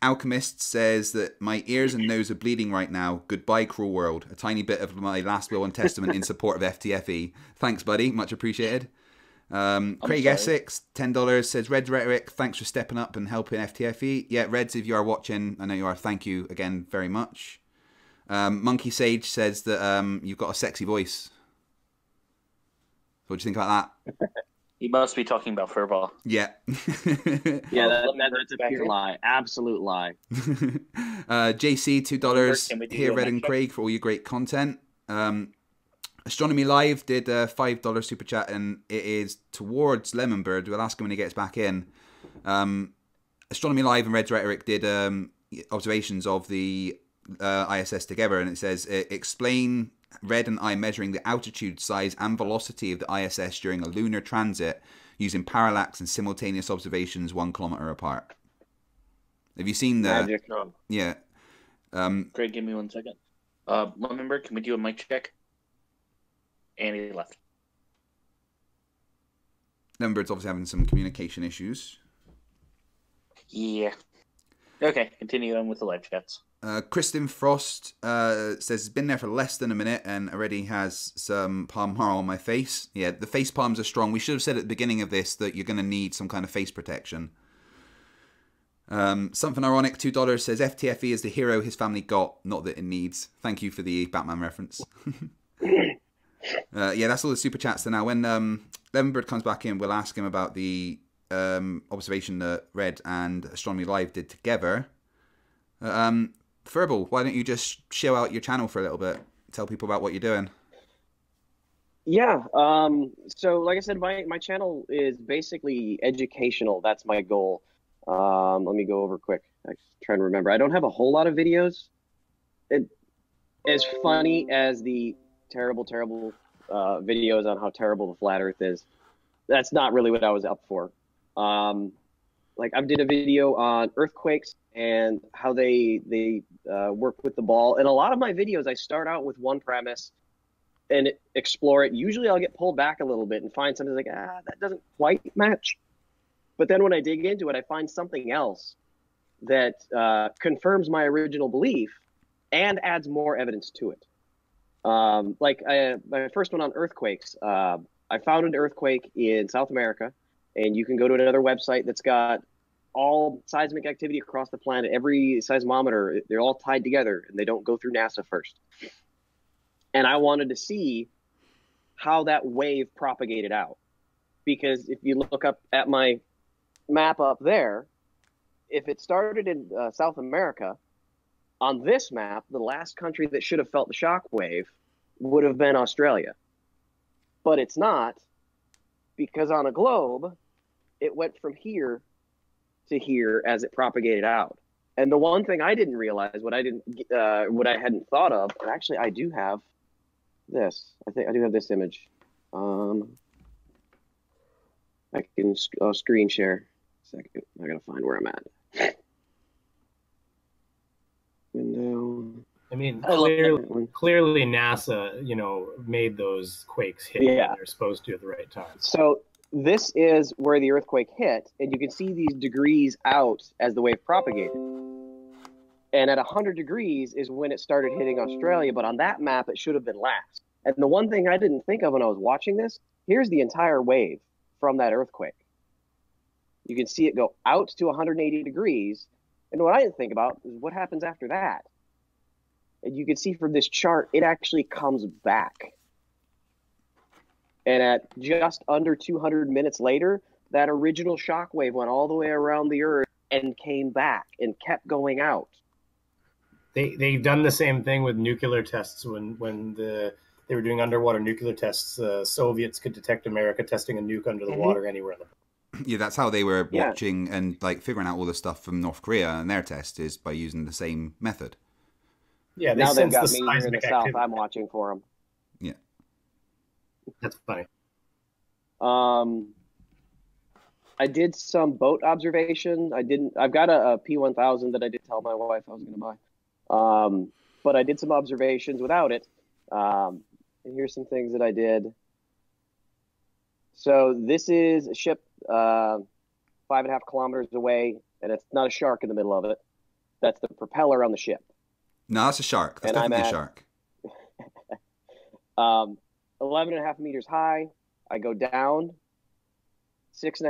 Alchemist says that my ears and nose are bleeding right now. Goodbye, cruel world. A tiny bit of my last will and testament in support of FTFE. Thanks, buddy. Much appreciated. Craig sorry. Essex, $10 says, Red Rhetoric, thanks for stepping up and helping FTFE. Yeah, Reds, if you are watching, I know you are. Thank you again very much. Monkey Sage says that you've got a sexy voice. What do you think about that? He must be talking about Furball. Yeah. Yeah, that's a pure lie. Absolute lie. JC, $2 Can we do here, a Red mic and check? Craig, for all your great content. Astronomy Live did a $5 super chat, and it is towards Lemonbird. We'll ask him when he gets back in. Astronomy Live and Red's Rhetoric did observations of the ISS together, and it says, explain Red and I measuring the altitude, size, and velocity of the ISS during a lunar transit using parallax and simultaneous observations 1 kilometer apart. Have you seen the... Magic. Yeah. Greg, give me 1 second. Lemonbird, can we do a mic check? And he left. Lemonbird's obviously having some communication issues. Yeah. Okay, continue on with the live chats. Kristen Frost says, been there for less than a minute and already has some palm marl on my face. Yeah, the face palms are strong. We should have said at the beginning of this that you're going to need some kind of face protection. Something ironic, $2 says, FTFE is the hero his family got, not that it needs. Thank you for the Batman reference. Yeah, that's all the super chats for now. When Lemonbird comes back in, we'll ask him about the observation that Red and Astronomy Live did together. Furball, why don't you just show out your channel for a little bit? Tell people about what you're doing. Yeah. So like I said, my channel is basically educational. That's my goal. Let me go over quick. I'm trying to remember. I don't have a whole lot of videos. As funny as the terrible videos on how terrible the flat Earth is, that's not really what I was up for. Like I did a video on earthquakes and how they work with the ball. And a lot of my videos, I start out with one premise and explore it. Usually I'll get pulled back a little bit and find something like, that doesn't quite match. But then when I dig into it, I find something else that confirms my original belief and adds more evidence to it. Like my first one on earthquakes, I found an earthquake in South America, and you can go to another website that's got all seismic activity across the planet, every seismometer, they're all tied together, and they don't go through NASA first. And I wanted to see how that wave propagated out. Because if you look up at my map up there, if it started in South America, on this map, the last country that should have felt the shock wave would have been Australia. But it's not, because on a globe, it went from here to here as it propagated out. And the one thing I didn't realize, what I hadn't thought of, and actually I do have this. I think I do have this image. I can screen share. Second, I gotta find where I'm at. Window. I mean, clearly NASA, made those quakes hit when they're supposed to at the right time. So this is where the earthquake hit, and you can see these degrees out as the wave propagated. And at 100 degrees is when it started hitting Australia, but on that map, it should have been last. And the one thing I didn't think of when I was watching this, here's the entire wave from that earthquake. You can see it go out to 180 degrees. And what I didn't think about is what happens after that. And you can see from this chart, it actually comes back. And at just under 200 minutes later, that original shock wave went all the way around the Earth and came back and kept going out. They've done the same thing with nuclear tests when they were doing underwater nuclear tests. The Soviets could detect America testing a nuke under the water anywhere in the world. Yeah, that's how they were watching and figuring out all the stuff from North Korea and their test is by using the same method. Yeah, now they've got me here in the South. I'm watching for them. Yeah, that's funny. I did some boat observation. I've got a P1000 that I did tell my wife I was going to buy. But I did some observations without it. And here's some things that I did. So this is a ship 5.5 kilometers away, and it's not a shark in the middle of it. That's the propeller on the ship. No, that's a shark. That's definitely a shark. 11.5 meters high. I go down 6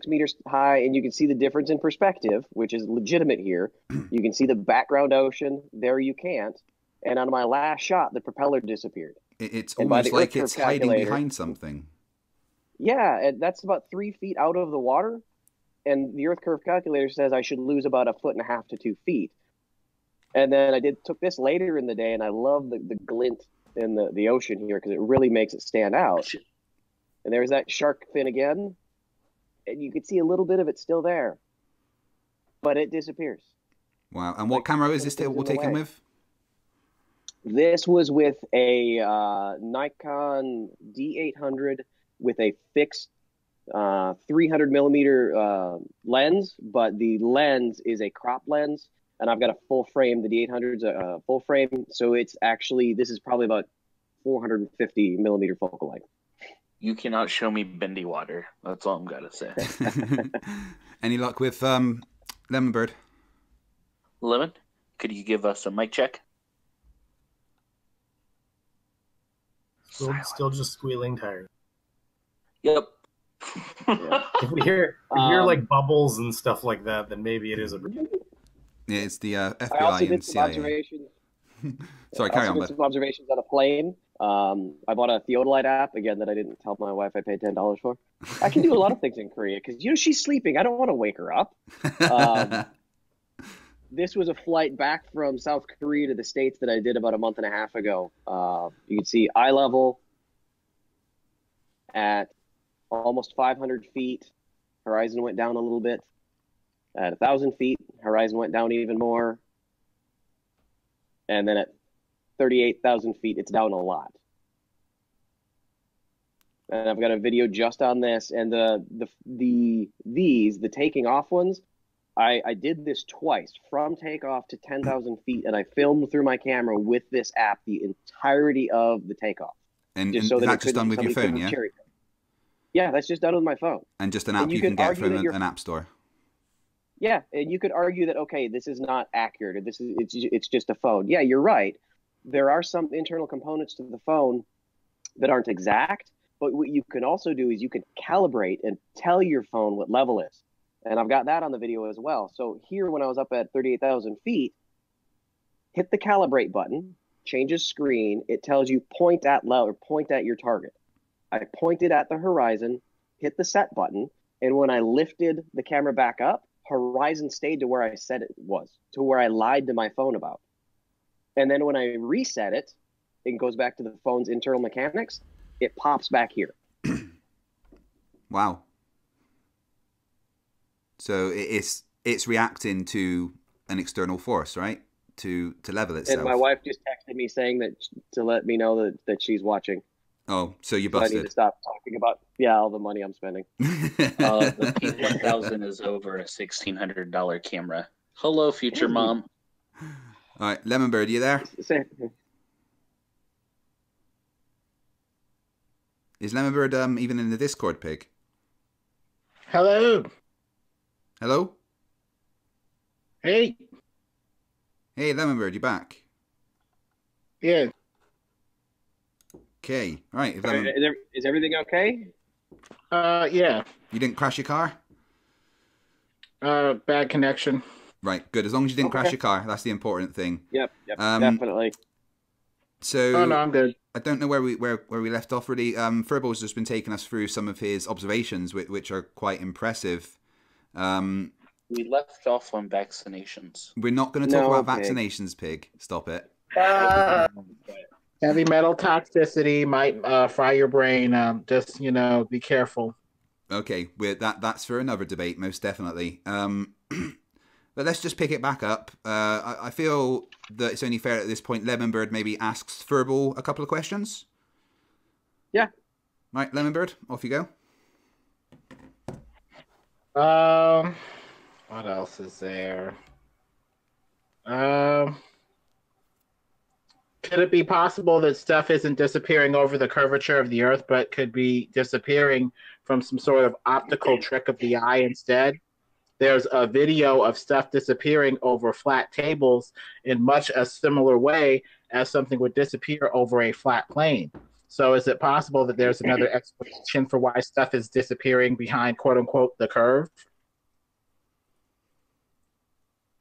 meters high, and you can see the difference in perspective, which is legitimate here. You can see the background ocean. There you can't. And on my last shot, the propeller disappeared. It's almost like it's hiding behind something. Yeah, and that's about 3 feet out of the water. And the Earth curve calculator says I should lose about 1.5 to 2 feet. And then I took this later in the day, and I love the glint in the ocean here because it really makes it stand out. And there's that shark fin again, and you can see a little bit of it still there, but it disappears. Wow! And what camera is this that we're taking with? This was with a Nikon D800 with a fixed 300 millimeter lens, but the lens is a crop lens. And I've got a full frame. The D800's a full frame. So this is probably about 450 millimeter focal length. You cannot show me bendy water. That's all I'm going to say. Any luck with Lemonbird? Lemon, could you give us a mic check? Still just squealing tires. Yep. Yeah. If we hear like bubbles and stuff like that, then maybe it is a. Yeah, it's the I FBI also and did some CIA. observations. Sorry, I carry also on, did bud. some observations on a plane. I bought a theodolite app again that I didn't tell my wife I paid $10 for. I can do a lot of things in Korea because she's sleeping. I don't want to wake her up. This was a flight back from South Korea to the States that I did about a month and a half ago. You can see eye level at almost 500 feet. Horizon went down a little bit. At 1,000 feet, horizon went down even more. And then at 38,000 feet, it's down a lot. And I've got a video just on this. And the taking off ones, I did this twice, from takeoff to 10,000 feet, and I filmed through my camera with this app the entirety of the takeoff. And just is so that that just done with your phone, yeah? Yeah, that's just done with my phone. And just an app you can get from an app store. Yeah, and you could argue that, okay, this is not accurate, or it's just a phone. Yeah, you're right. There are some internal components to the phone that aren't exact, but what you can also do is you can calibrate and tell your phone what level is. And I've got that on the video as well. So here, when I was up at 38,000 feet, hit the calibrate button, changes screen. It tells you point at your target. I pointed at the horizon, hit the set button, and when I lifted the camera back up, horizon stayed to where I said it was, to where I lied to my phone about. And then when I reset it, it goes back to the phone's internal mechanics. It pops back here. Wow. So it's reacting to an external force, right? To level itself. And my wife just texted me saying that to let me know that she's watching. Oh, so you So busted. I need to stop talking about all the money I'm spending. The P1000 is over a $1,600 camera. Hello, future mom. All right, Lemonbird, you there? Is Lemonbird even in the Discord, Pig? Hello. Hello? Hey. Hey, Lemonbird, you back? Yeah. Okay, all right. Is everything okay? Yeah. You didn't crash your car? Bad connection. Right, good. As long as you didn't crash your car, that's the important thing. Yep, definitely. So, Oh no, I'm good. I don't know where we left off really. Furball's just been taking us through some of his observations, which are quite impressive. We left off on vaccinations. We're not going to talk about vaccinations, Pig. Stop it. Heavy metal toxicity might fry your brain. Just be careful. Okay, that's for another debate, most definitely. But let's just pick it back up. I feel that it's only fair at this point. Lemonbird maybe asks Furball a couple of questions. Yeah. Right, Lemonbird, off you go. What else is there? Could it be possible that stuff isn't disappearing over the curvature of the Earth, but could be disappearing from some sort of optical trick of the eye instead? There's a video of stuff disappearing over flat tables in much a similar way as something would disappear over a flat plane. So is it possible that there's another explanation for why stuff is disappearing behind, quote unquote, the curve?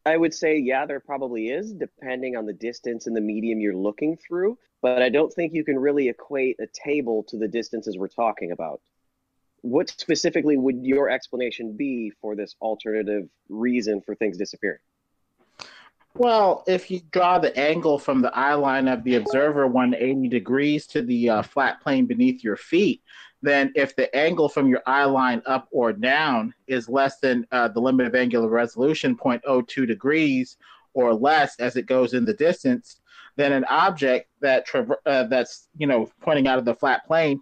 I would say, yeah, there probably is, depending on the distance and the medium you're looking through. But I don't think you can really equate a table to the distances we're talking about. What specifically would your explanation be for this alternative reason for things disappearing? Well, if you draw the angle from the eye line of the observer 180 degrees to the flat plane beneath your feet, then if the angle from your eye line up or down is less than the limit of angular resolution, 0.02 degrees or less as it goes in the distance, then an object that's pointing out of the flat plane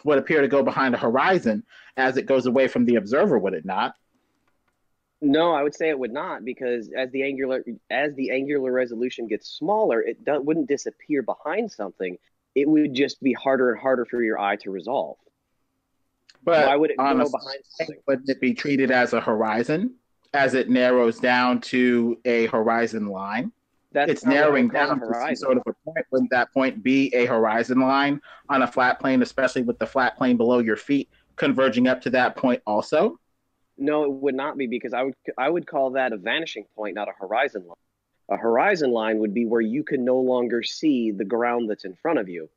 would appear to go behind a horizon as it goes away from the observer, would it not? No, I would say it would not, because as the angular resolution gets smaller, it wouldn't disappear behind something. It would just be harder and harder for your eye to resolve. But why would it go behind something? Wouldn't it be treated as a horizon? as it narrows down to a horizon line. It's not what I narrowing would call a down to some horizon. sort of a point. Wouldn't that point be a horizon line on a flat plane, especially with the flat plane below your feet converging up to that point also? No, it would not be, because I would call that a vanishing point, not a horizon line. A horizon line would be where you can no longer see the ground that's in front of you.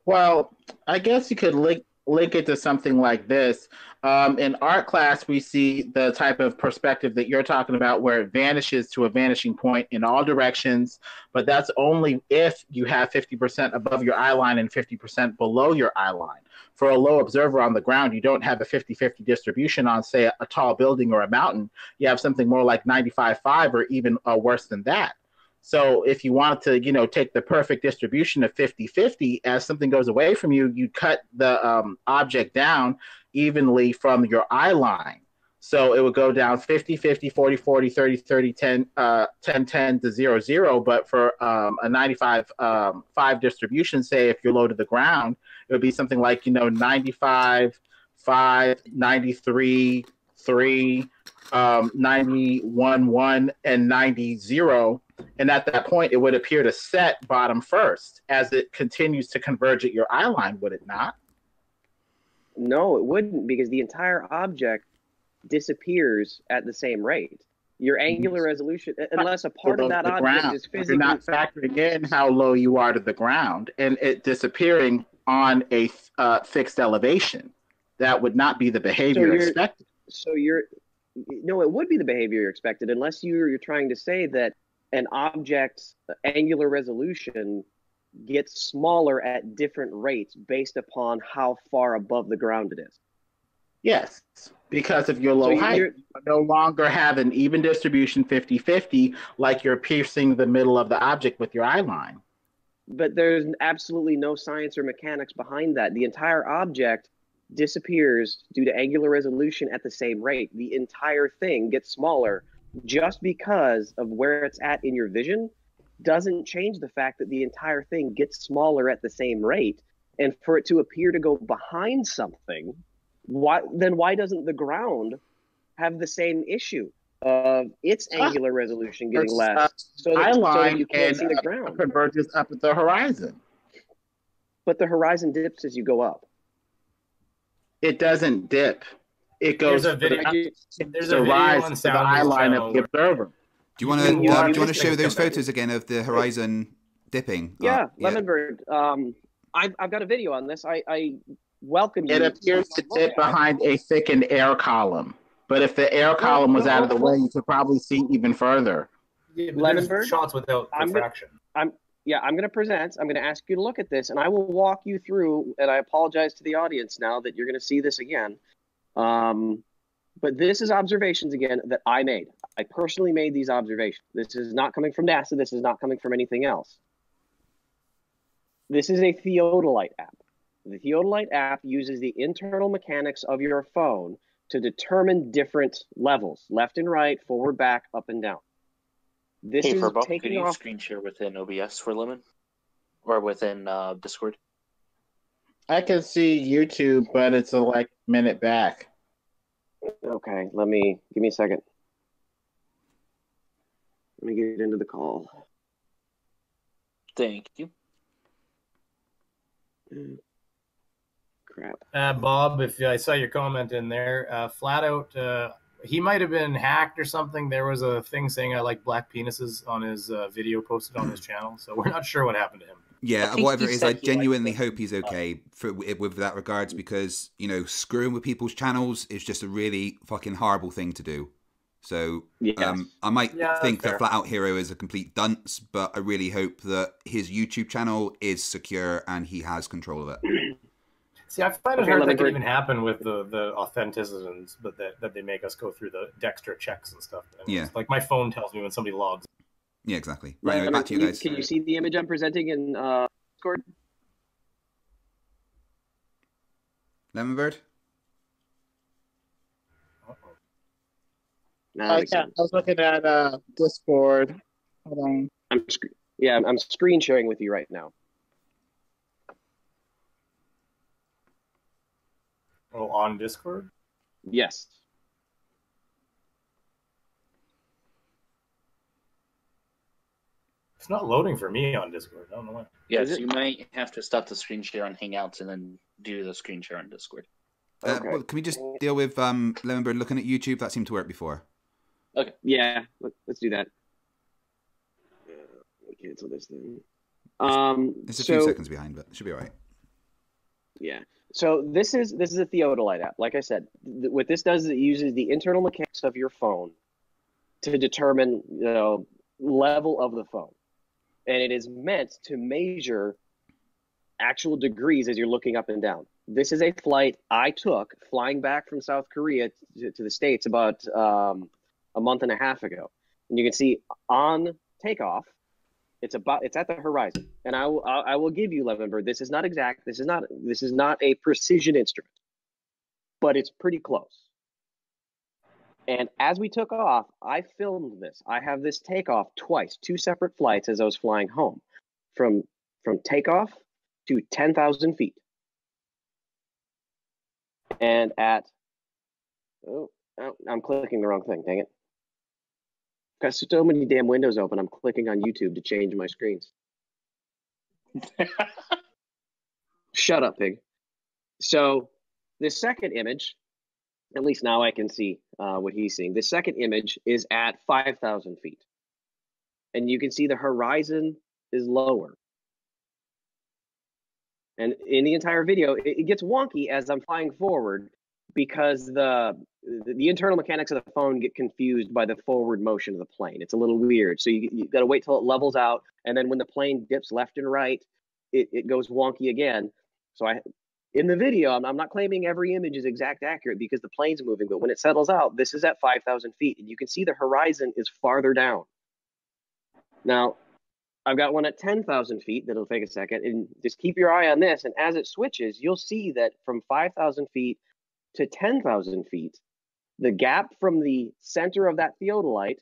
Well, I guess you could link it to something like this. In art class, we see the type of perspective that you're talking about, where it vanishes to a vanishing point in all directions, but that's only if you have 50% above your eye line and 50% below your eye line. For a low observer on the ground, you don't have a 50-50 distribution on, say, a tall building or a mountain. You have something more like 95-5 or even worse than that. So if you want to, take the perfect distribution of 50-50, as something goes away from you, you cut the object down evenly from your eye line. So it would go down 50-50, 40-40, 30-30, 10-10 to 0-0. But for a 95-5 distribution, say if you're low to the ground, it would be something like, 95-5, 93-3, 91-1, and 90-0. And at that point, it would appear to set bottom first as it continues to converge at your eye line, would it not? No, it wouldn't, because the entire object disappears at the same rate. Your angular resolution, unless a part of that object is physically... You're not factoring in how low you are to the ground and it disappearing on a fixed elevation. That would not be the behavior expected. No, it would be the behavior you're expected, unless you're trying to say that an object's angular resolution gets smaller at different rates based upon how far above the ground it is. Yes, because of your low height, you no longer have an even distribution 50-50 like you're piercing the middle of the object with your eye line. But there's absolutely no science or mechanics behind that. The entire object disappears due to angular resolution at the same rate. The entire thing gets smaller. Just because of where it's at in your vision doesn't change the fact that the entire thing gets smaller at the same rate. And for it to appear to go behind something, why doesn't the ground have the same issue of its angular resolution getting less so that you can't see the ground? Converges up at the horizon. But the horizon dips as you go up. It doesn't dip. It goes There's a video to the eye line of the observer. Do you want to show those photos again of the horizon dipping? Yeah, Lemonbird. I've got a video on this. I welcome you. It appears to dip behind a thickened air column. But if the air column was out of the way, you could probably see even further. Yeah, Lemonbird, shots without refraction. I'm going to present. I'm going to ask you to look at this, and I will walk you through. And I apologize to the audience now that you're going to see this again. But this is observations again that I made. I personally made these observations. This is not coming from NASA. This is not coming from anything else. This is a theodolite app. The theodolite app uses the internal mechanics of your phone to determine different levels, left and right, forward, back, up and down. This is Furball, taking could you off... screen share within OBS for Lemon? Or within Discord? I can see YouTube, but it's a minute back. Okay, give me a second. Let me get into the call. Thank you. Crap. Bob, if I saw your comment in there, flat out, he might have been hacked or something. There was a thing saying I like black penises on his video posted on his channel, so we're not sure what happened to him. Yeah, whatever it is, I genuinely hope he's okay with that regards, because, screwing with people's channels is just a really fucking horrible thing to do. So Yes. I might think that Flat Out Hero is a complete dunce, but I really hope that his YouTube channel is secure and he has control of it. See, I find it hard that can even happen with the authenticities, but that they make us go through the Dexter checks and stuff. And yeah. Like my phone tells me when somebody logs. Yeah, exactly. Right, anyway, back to you guys. Can you see the image I'm presenting in Discord? Lemonbird? I was looking at Discord. Hold on. I'm screen sharing with you right now. Oh, on Discord? Yes. It's not loading for me on Discord. I don't know why. Yes, you might have to stop the screen share on Hangouts and then do the screen share on Discord. Okay. Well, can we just deal with Lemonbird looking at YouTube? That seemed to work before. Okay. Yeah, let's do that. Cancel this thing. It's a few seconds behind, but it should be all right. Yeah. So this is a theodolite app. Like I said, what this does is it uses the internal mechanics of your phone to determine level of the phone, and it is meant to measure actual degrees as you're looking up and down. This is a flight I took flying back from South Korea to the States about a month and a half ago, and you can see on takeoff. It's at the horizon, and I will give you, Lemonbird. This is not exact. This is not a precision instrument, but it's pretty close. And as we took off, I filmed this. I have this takeoff twice, 2 separate flights as I was flying home, from takeoff to 10,000 feet, and at I'm clicking the wrong thing. Dang it. Got so many damn windows open, I'm clicking on YouTube to change my screens. Shut up, pig. So this second image, at least now I can see what he's seeing. The second image is at 5,000 feet. And you can see the horizon is lower. And in the entire video, it gets wonky as I'm flying forward because the internal mechanics of the phone get confused by the forward motion of the plane. It's a little weird. So you got to wait till it levels out. And then when the plane dips left and right, it goes wonky again. So in the video, I'm not claiming every image is exact accurate because the plane's moving. But when it settles out, this is at 5,000 feet. And you can see the horizon is farther down. Now, I've got one at 10,000 feet that'll take a second. And just keep your eye on this. And as it switches, you'll see that from 5,000 feet to 10,000 feet, the gap from the center of that theodolite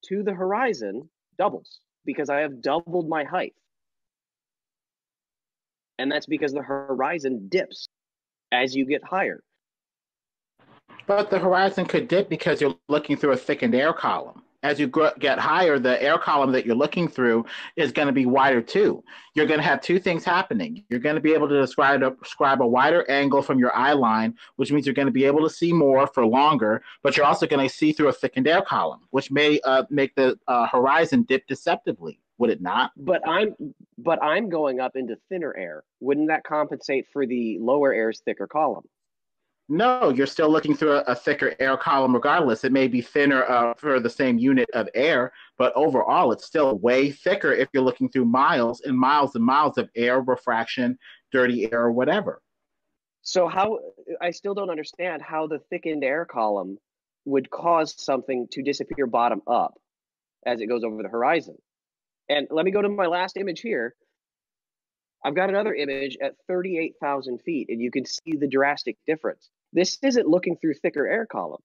to the horizon doubles because I have doubled my height. And that's because the horizon dips as you get higher. But the horizon could dip because you're looking through a thickened air column. As you get higher, the air column that you're looking through is going to be wider too. You're going to have two things happening. You're going to be able to describe a wider angle from your eye line, which means you're going to be able to see more for longer, but you're also going to see through a thickened air column, which may make the horizon dip deceptively. Would it not? But I'm going up into thinner air. Wouldn't that compensate for the lower air's thicker column? No, you're still looking through a thicker air column regardless. It may be thinner for the same unit of air, but overall it's still way thicker if you're looking through miles and miles and miles of air, refraction, dirty air, or whatever. So I still don't understand how the thickened air column would cause something to disappear bottom up as it goes over the horizon. And let me go to my last image here. I've got another image at 38,000 feet, and you can see the drastic difference. This isn't looking through thicker air column.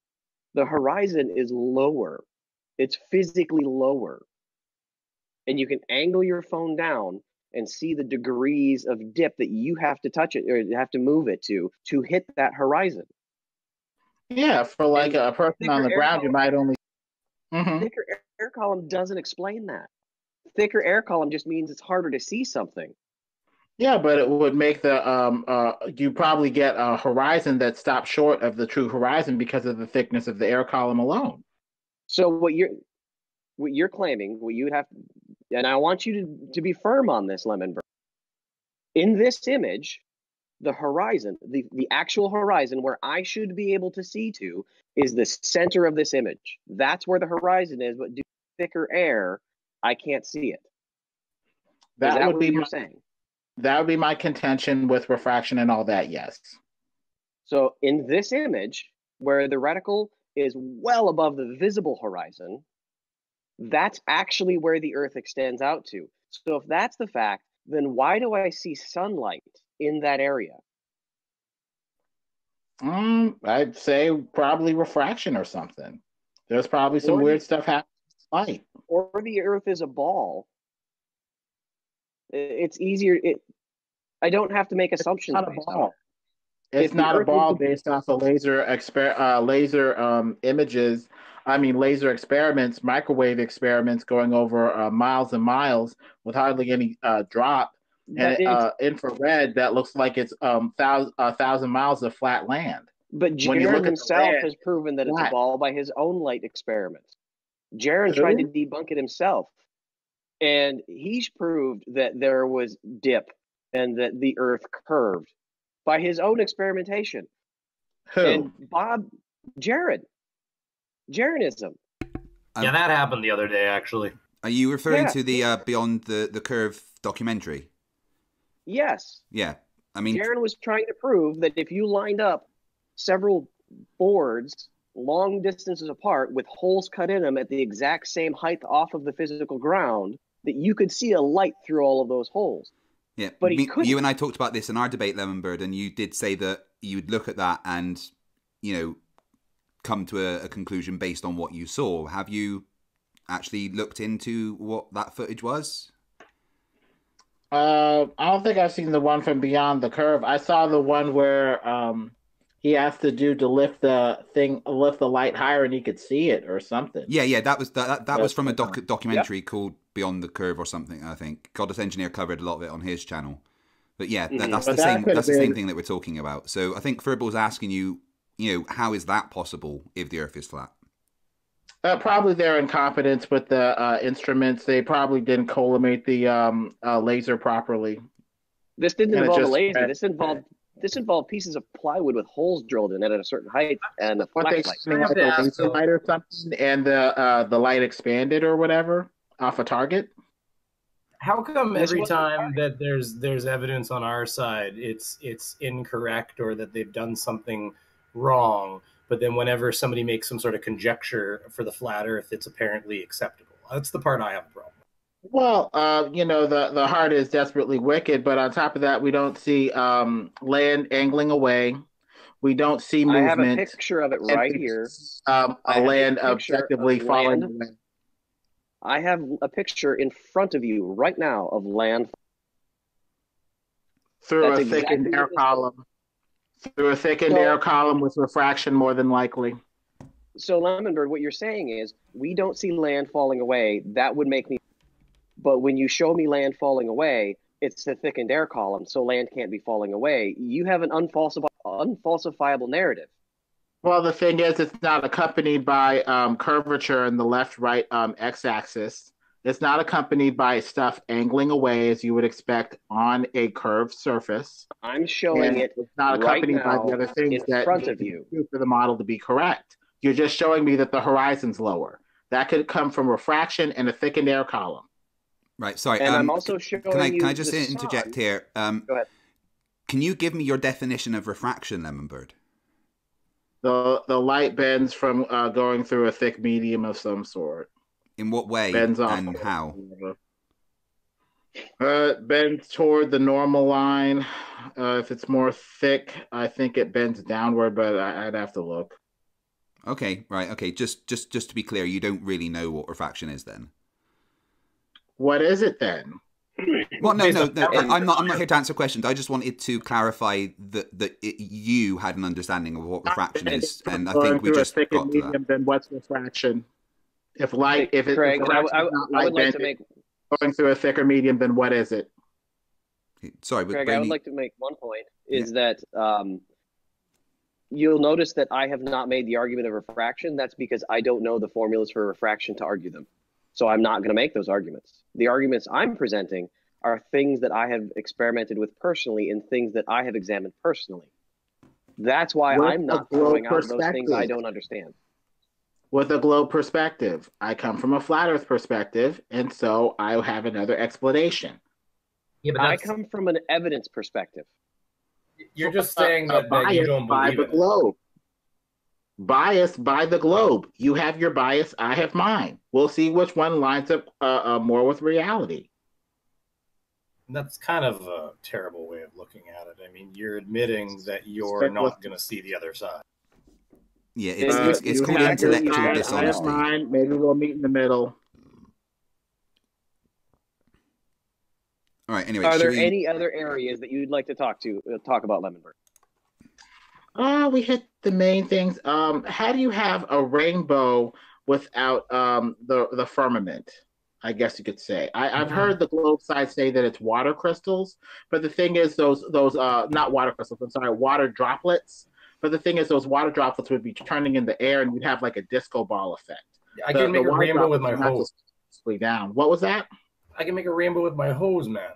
The horizon is lower. It's physically lower. And you can angle your phone down and see the degrees of dip that you have to touch it or you have to move it to hit that horizon. Yeah, for like a person on the ground, you might only... Thicker air column doesn't explain that. Thicker air column just means it's harder to see something. Yeah, but it would make you probably get a horizon that stops short of the true horizon because of the thickness of the air column alone. So what you're claiming, what you would have, and I want you to be firm on this, Lemonbird. In this image, the horizon, the actual horizon where I should be able to see to is the center of this image. That's where the horizon is, but due to thicker air, I can't see it. That would be what you're saying. That would be my contention with refraction and all that, yes. So in this image, where the reticle is well above the visible horizon, that's actually where the Earth extends out to. So if that's the fact, then why do I see sunlight in that area? I'd say probably refraction or something. There's probably some weird stuff happening with light. Or the Earth is a ball. It's easier. I don't have to make assumptions. It's not a ball. It's not a ball based off of laser images laser experiments, microwave experiments going over miles and miles with hardly any drop, and infrared that looks like it's 1,000 miles of flat land. But Jaron himself has proven that it's a ball by his own light experiments. Jaron tried to debunk it himself, and he's proved that there was dip and that the Earth curved by his own experimentation. Who? And Jaronism. Yeah, that happened the other day, actually. Are you referring to the Beyond the Curve documentary? Yes. Yeah. I mean, Jaron was trying to prove that if you lined up several boards long distances apart with holes cut in them at the exact same height off of the physical ground, that you could see a light through all of those holes. Yeah, but you and I talked about this in our debate, Lemonbird, and you did say that you would look at that and, come to a conclusion based on what you saw. Have you actually looked into what that footage was? I don't think I've seen the one from Beyond the Curve. I saw the one where he has to lift the light higher and he could see it or something. Yeah, that was from a documentary called Beyond the Curve or something, I think. Goddess Engineer covered a lot of it on his channel. But yeah, that's the same thing that we're talking about. So I think Furball's asking you, how is that possible if the Earth is flat? Probably their incompetence with the instruments. They probably didn't collimate the laser properly. This didn't involve a laser. This involved pieces of plywood with holes drilled in it at a certain height and a flashlight. Like a laser light or something, and the light expanded or whatever off a target. How come every time that there's evidence on our side, it's incorrect or that they've done something wrong, but then whenever somebody makes some sort of conjecture for the flat Earth, it's apparently acceptable? That's the part I have a problem with. Well, the heart is desperately wicked, but on top of that, we don't see land angling away. We don't see movement. I have a picture of it right here. Land objectively falling away. I have a picture in front of you right now of land through a thickened air column. Through a thickened air column with refraction, more than likely. So, Lemonbird, what you're saying is we don't see land falling away. That would make me. But when you show me land falling away, it's the thickened air column, so land can't be falling away. You have an unfalsifiable narrative. Well, the thing is, it's not accompanied by curvature in the left-right x-axis. It's not accompanied by stuff angling away as you would expect on a curved surface. I'm showing it. It's not accompanied by the other things that front of you for the model to be correct. You're just showing me that the horizon's lower. That could come from refraction and a thickened air column. Right. Sorry. And I'm also showing can I just interject here? Go ahead. Can you give me your definition of refraction, Lemonbird? The light bends from going through a thick medium of some sort. In what way bends and how? Bends toward the normal line. If it's more thick, I think it bends downward, but I'd have to look. Okay, right. Okay, just to be clear, you don't really know what refraction is then. What is it then? Well, no. I'm not here to answer questions. I just wanted to clarify that you had an understanding of what refraction is, and I think we just got to that. Then what's refraction? If light, Craig, I would like to make going through a thicker medium, then what is it? Sorry, but Craig, I would like to make one point. Is that you'll notice that I have not made the argument of refraction. That's because I don't know the formulas for refraction to argue them. So I'm not going to make those arguments. The arguments I'm presenting are things that I have experimented with personally and things that I have examined personally. That's why I'm not throwing out those things I don't understand. With a globe perspective, I come from a flat Earth perspective, and so I have another explanation. Yeah, but I come from an evidence perspective. You're just saying that you don't believe the globe. Biased by the globe. You have your bias, I have mine. We'll see which one lines up more with reality. That's kind of a terrible way of looking at it. I mean, you're admitting that you're not going to see the other side. Yeah, it's called intellectual dishonesty. I have mine. Maybe we'll meet in the middle. All right. Anyway, are there any other areas that you'd like to talk about, Lemonbird? We hit the main things. How do you have a rainbow without the firmament, I guess you could say. I've heard the globe side say that it's water crystals, but the thing is those not water crystals, I'm sorry, water droplets. But the thing is those water droplets would be turning in the air and you'd have like a disco ball effect. I can make a rainbow with my hose. Down. What was that? I can make a rainbow with my hose, man.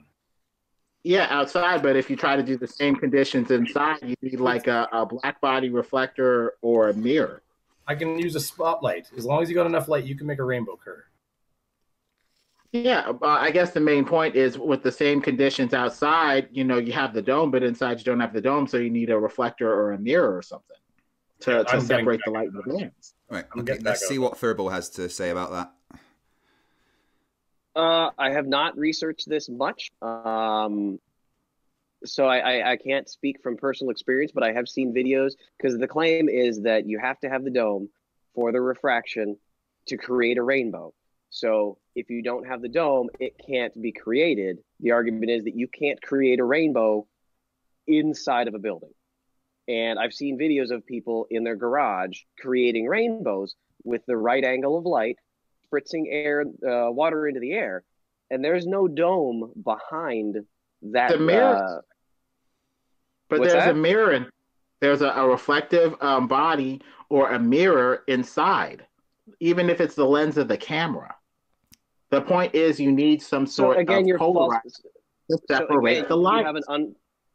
Yeah, outside, but if you try to do the same conditions inside, you need like a black body reflector or a mirror. I can use a spotlight. As long as you got enough light, you can make a rainbow curve. Yeah, I guess the main point is with the same conditions outside, you have the dome, but inside you don't have the dome, so you need a reflector or a mirror or something to separate the light and the bands. Right, okay, let's see what Furball has to say about that. I have not researched this much, so I can't speak from personal experience, but I have seen videos, because the claim is that you have to have the dome for the refraction to create a rainbow. So if you don't have the dome, it can't be created. The argument is that you can't create a rainbow inside of a building. And I've seen videos of people in their garage creating rainbows with the right angle of light, spritzing water into the air, and there's no dome behind that. The mirror, but there's a mirror, and there's a reflective body or a mirror inside, even if it's the lens of the camera. The point is, you need some sort of polarizer to separate the light.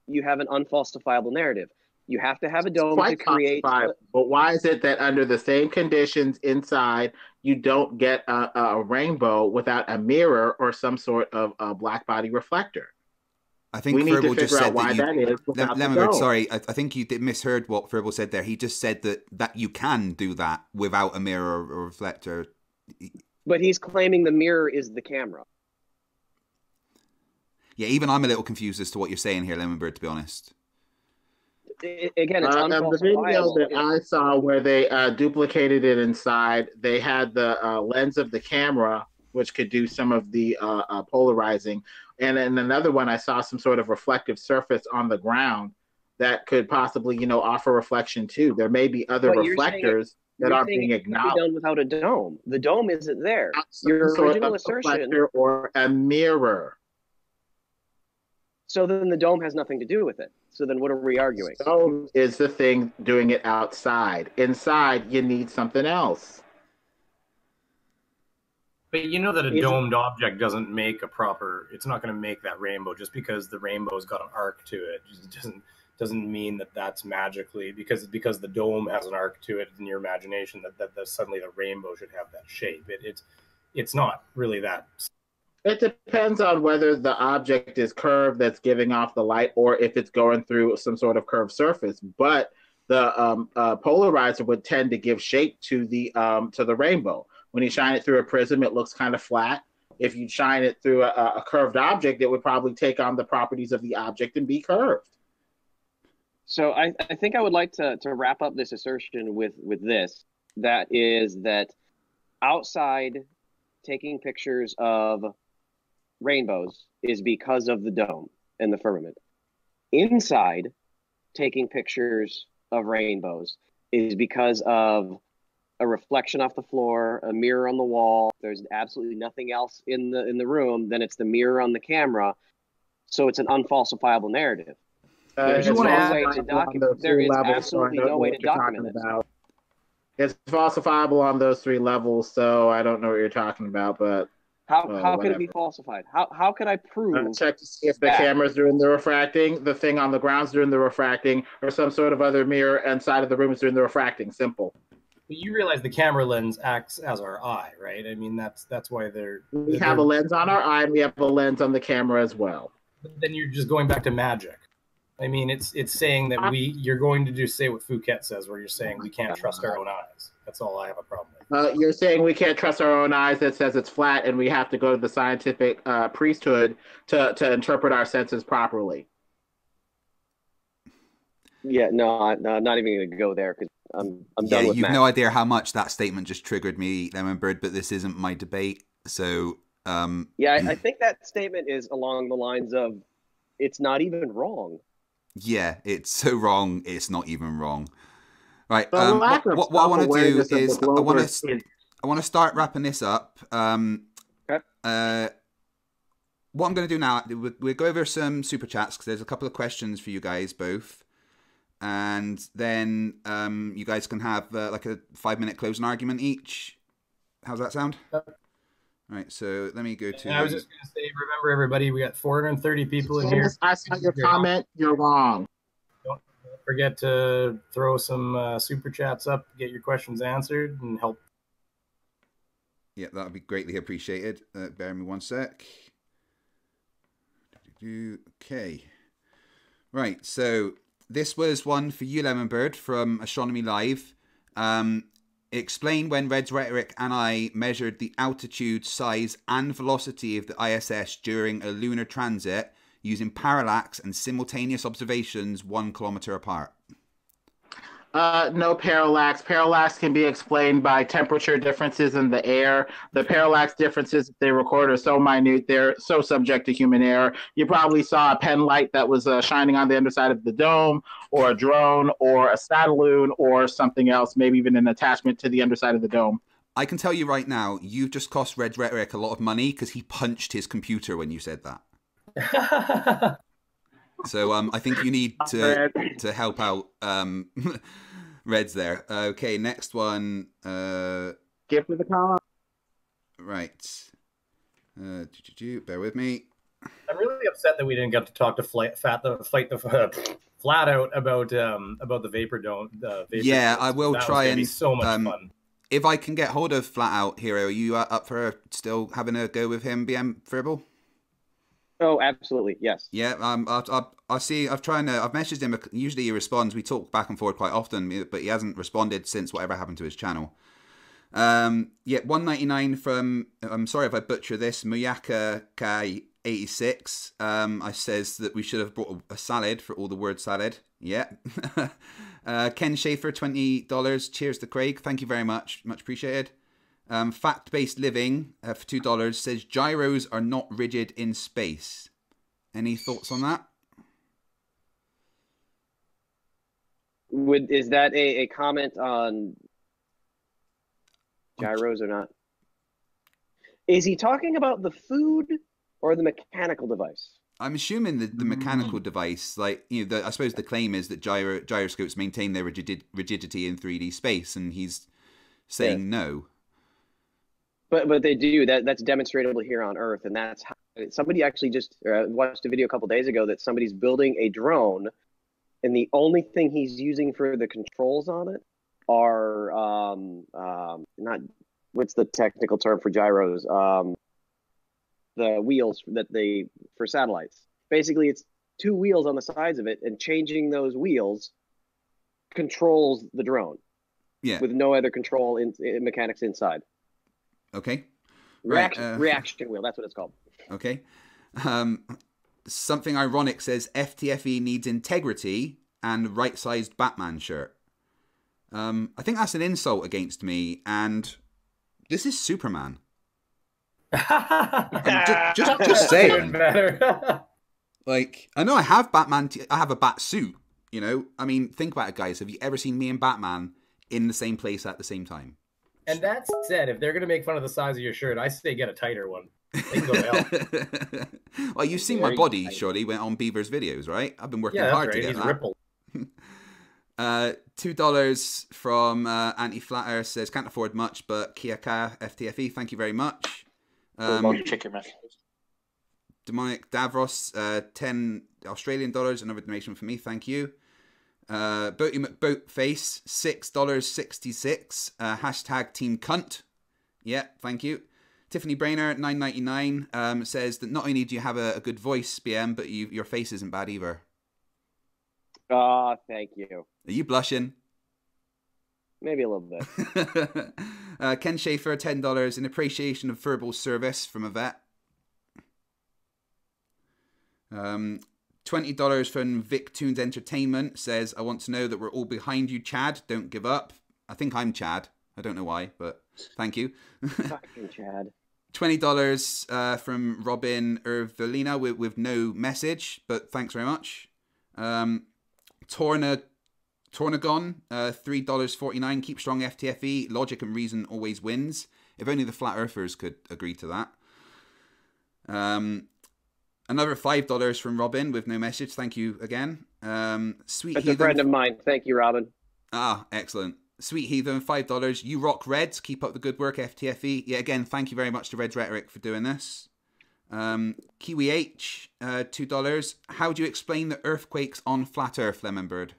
You have an unfalsifiable narrative. You have to have a dome to create. But why is it that under the same conditions inside, you don't get a rainbow without a mirror or some sort of a black body reflector? I think Furball just said that Lemonbird, sorry, I think you misheard what Furball said there. He just said that you can do that without a mirror or reflector. But he's claiming the mirror is the camera. Yeah, even I'm a little confused as to what you're saying here, Lemonbird, to be honest. Again, it's unfalsifiable. The video that I saw where they duplicated it inside, they had the lens of the camera, which could do some of the polarizing. And in another one, I saw some sort of reflective surface on the ground that could possibly, offer reflection too. There may be other reflectors that aren't being acknowledged. Done without a dome. The dome isn't there. Your original assertion, or a mirror. So then the dome has nothing to do with it. So then what are we arguing? The dome is the thing doing it outside. Inside, you need something else. But you know that a domed object doesn't make it's not going to make that rainbow just because the rainbow's got an arc to it. It doesn't mean that that's magically, because the dome has an arc to it in your imagination that suddenly the rainbow should have that shape. It's not really that. It depends on whether the object is curved that's giving off the light or if it's going through some sort of curved surface. But the polarizer would tend to give shape to the rainbow. When you shine it through a prism, it looks kind of flat. If you shine it through a curved object, it would probably take on the properties of the object and be curved. So I think I would like to wrap up this assertion with this. That is that outside taking pictures of rainbows is because of the dome and the firmament. Inside taking pictures of rainbows is because of a reflection off the floor, a mirror on the wall. There's absolutely nothing else in the room. Then it's the mirror on the camera. So it's an unfalsifiable narrative. There is absolutely no way to document it. It's falsifiable on those three levels, so I don't know what you're talking about, but how could it be falsified? How could I prove? Check to see if the camera's doing the refracting, the thing on the ground's doing the refracting, or some sort of other mirror inside of the room is doing the refracting. Simple. But you realize the camera lens acts as our eye, right? I mean, that's why we have a lens on our eye, and we have a lens on the camera as well. But then you're just going back to magic. I mean, it's saying that you're going to say what Fouquet says, where you're saying we can't trust our own eyes. That's all I have a problem with. You're saying we can't trust our own eyes that says it's flat, and we have to go to the scientific priesthood to interpret our senses properly. Yeah, no, I'm not even going to go there because I'm done with you've math. No idea how much that statement just triggered me, Lemonbird, but this isn't my debate, so... I think that statement is along the lines of, it's not even wrong. Yeah, it's so wrong, it's not even wrong. Right, what I want to do is I want to start wrapping this up. Okay. What I'm going to do now, we'll go over some super chats because there's a couple of questions for you guys both. And then you guys can have like a 5-minute closing argument each. How's that sound? All right, so let me go to... And I was just going to say, remember everybody, we got 430 people in here. I saw your comment. You're wrong. Don't forget to throw some super chats up, get your questions answered, and help. Yeah, that would be greatly appreciated. Bear with me one sec. Okay. Right, so this was one for you, Lemonbird, from Astronomy Live. Explain when Red's Rhetoric and I measured the altitude, size, and velocity of the ISS during a lunar transit using parallax and simultaneous observations 1 kilometer apart. No parallax. Parallax can be explained by temperature differences in the air. The parallax differences they record are so minute, they're so subject to human error. You probably saw a pen light that was shining on the underside of the dome, or a drone, or a satelloon, or something else, maybe even an attachment to the underside of the dome. I can tell you right now, you've just cost Red's Rhetoric a lot of money because he punched his computer when you said that. So I think you need to help out Reds there. Okay, next one. Give me the call. Right. Bear with me. I'm really upset that we didn't get to talk to Flat Out about the vapor dome. Yeah, I will try and be so much fun. If I can get hold of Flat Out, Hero, are you up for still having a go with him, BM Furball? Oh, absolutely, yes. Yeah, I see. I've messaged him. Usually he responds. We talk back and forth quite often, but he hasn't responded since whatever happened to his channel. Yeah, 199 from. I'm sorry if I butcher this. Muyaka Kai 86. I says that we should have brought a salad for all the word salad. Yeah. Ken Schaefer, $20. Cheers to Craig. Thank you very much. Much appreciated. Fact-Based Living for $2 says gyros are not rigid in space. Any thoughts on that? Is that a comment on gyros or not? Is he talking about the food or the mechanical device? I'm assuming the mechanical device, like, you know, I suppose the claim is that gyroscopes maintain their rigidity in 3D space, and he's saying no. But they do. That's demonstratable here on Earth, and that's how somebody actually just watched a video a couple days ago that somebody's building a drone, and the only thing he's using for the controls on it are not, what's the technical term for gyros? The wheels for satellites. Basically, it's 2 wheels on the sides of it, and changing those wheels controls the drone. Yeah. With no other control in mechanics inside. Okay. Reaction wheel, that's what it's called. Okay. Something Ironic says FTFE needs integrity and right-sized Batman shirt. I think that's an insult against me, and this is Superman. just saying. Like, I know I have Batman. I have a bat suit. You know, I mean, think about it, guys. Have you ever seen me and Batman in the same place at the same time? And that said, if they're going to make fun of the size of your shirt, I say get a tighter one. They can go to hell. Well, you've seen my body, surely, on Beaver's videos, right? I've been working hard to get that. Rippled. $2 from Anti-Flatter says, can't afford much, but Kiaka FTFE, thank you very much. Check your message. Demonic Davros, $10 Australian, another donation for me, thank you. Boaty McBoatface, $6.66. Hashtag Team Cunt. Yeah, thank you. Tiffany Brainer, $9.99, says that not only do you have a good voice, BM, but your face isn't bad either. Ah, thank you. Are you blushing? Maybe a little bit. Ken Schaefer, $10 in appreciation of Furball service from a vet. $20 from Vic Tunes Entertainment says, I want to know that we're all behind you, Chad. Don't give up. I think I'm Chad. I don't know why, but thank you. Fucking Chad. $20 from Robin Ervelina with no message, but thanks very much. Torna Tornagon, $3.49. Keep strong, FTFE. Logic and reason always wins. If only the flat earthers could agree to that. Another $5 from Robin with no message. Thank you again. Sweet That's Heathen. a friend of mine. Thank you, Robin. Ah, excellent. Sweet Heathen, $5. You rock, Reds. Keep up the good work, FTFE. Yeah, again, thank you very much to Reds Rhetoric for doing this. Kiwi H, $2. How do you explain the earthquakes on flat Earth, Lemonbird?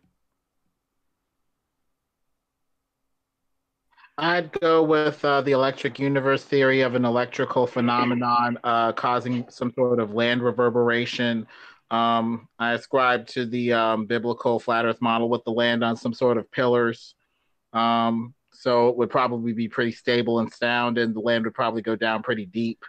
I'd go with the electric universe theory of an electrical phenomenon causing some sort of land reverberation. I ascribe to the biblical flat Earth model with the land on some sort of pillars. So it would probably be pretty stable and sound, and the land would probably go down pretty deep.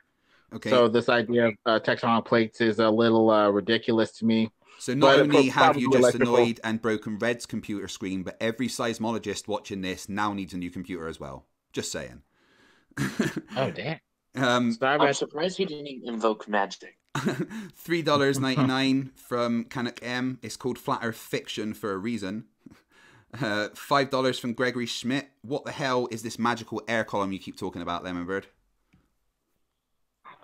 Okay. So this idea of tectonic plates is a little ridiculous to me. So not only have you just electrical. annoyed and broken Red's computer screen, but every seismologist watching this now needs a new computer as well. Just saying. Oh, damn. I'm surprised he didn't invoke magic. $3.99 from Canuck M. It's called Flat Earth Fiction for a reason. $5 from Gregory Schmidt. What the hell is this magical air column you keep talking about, Lemonbird?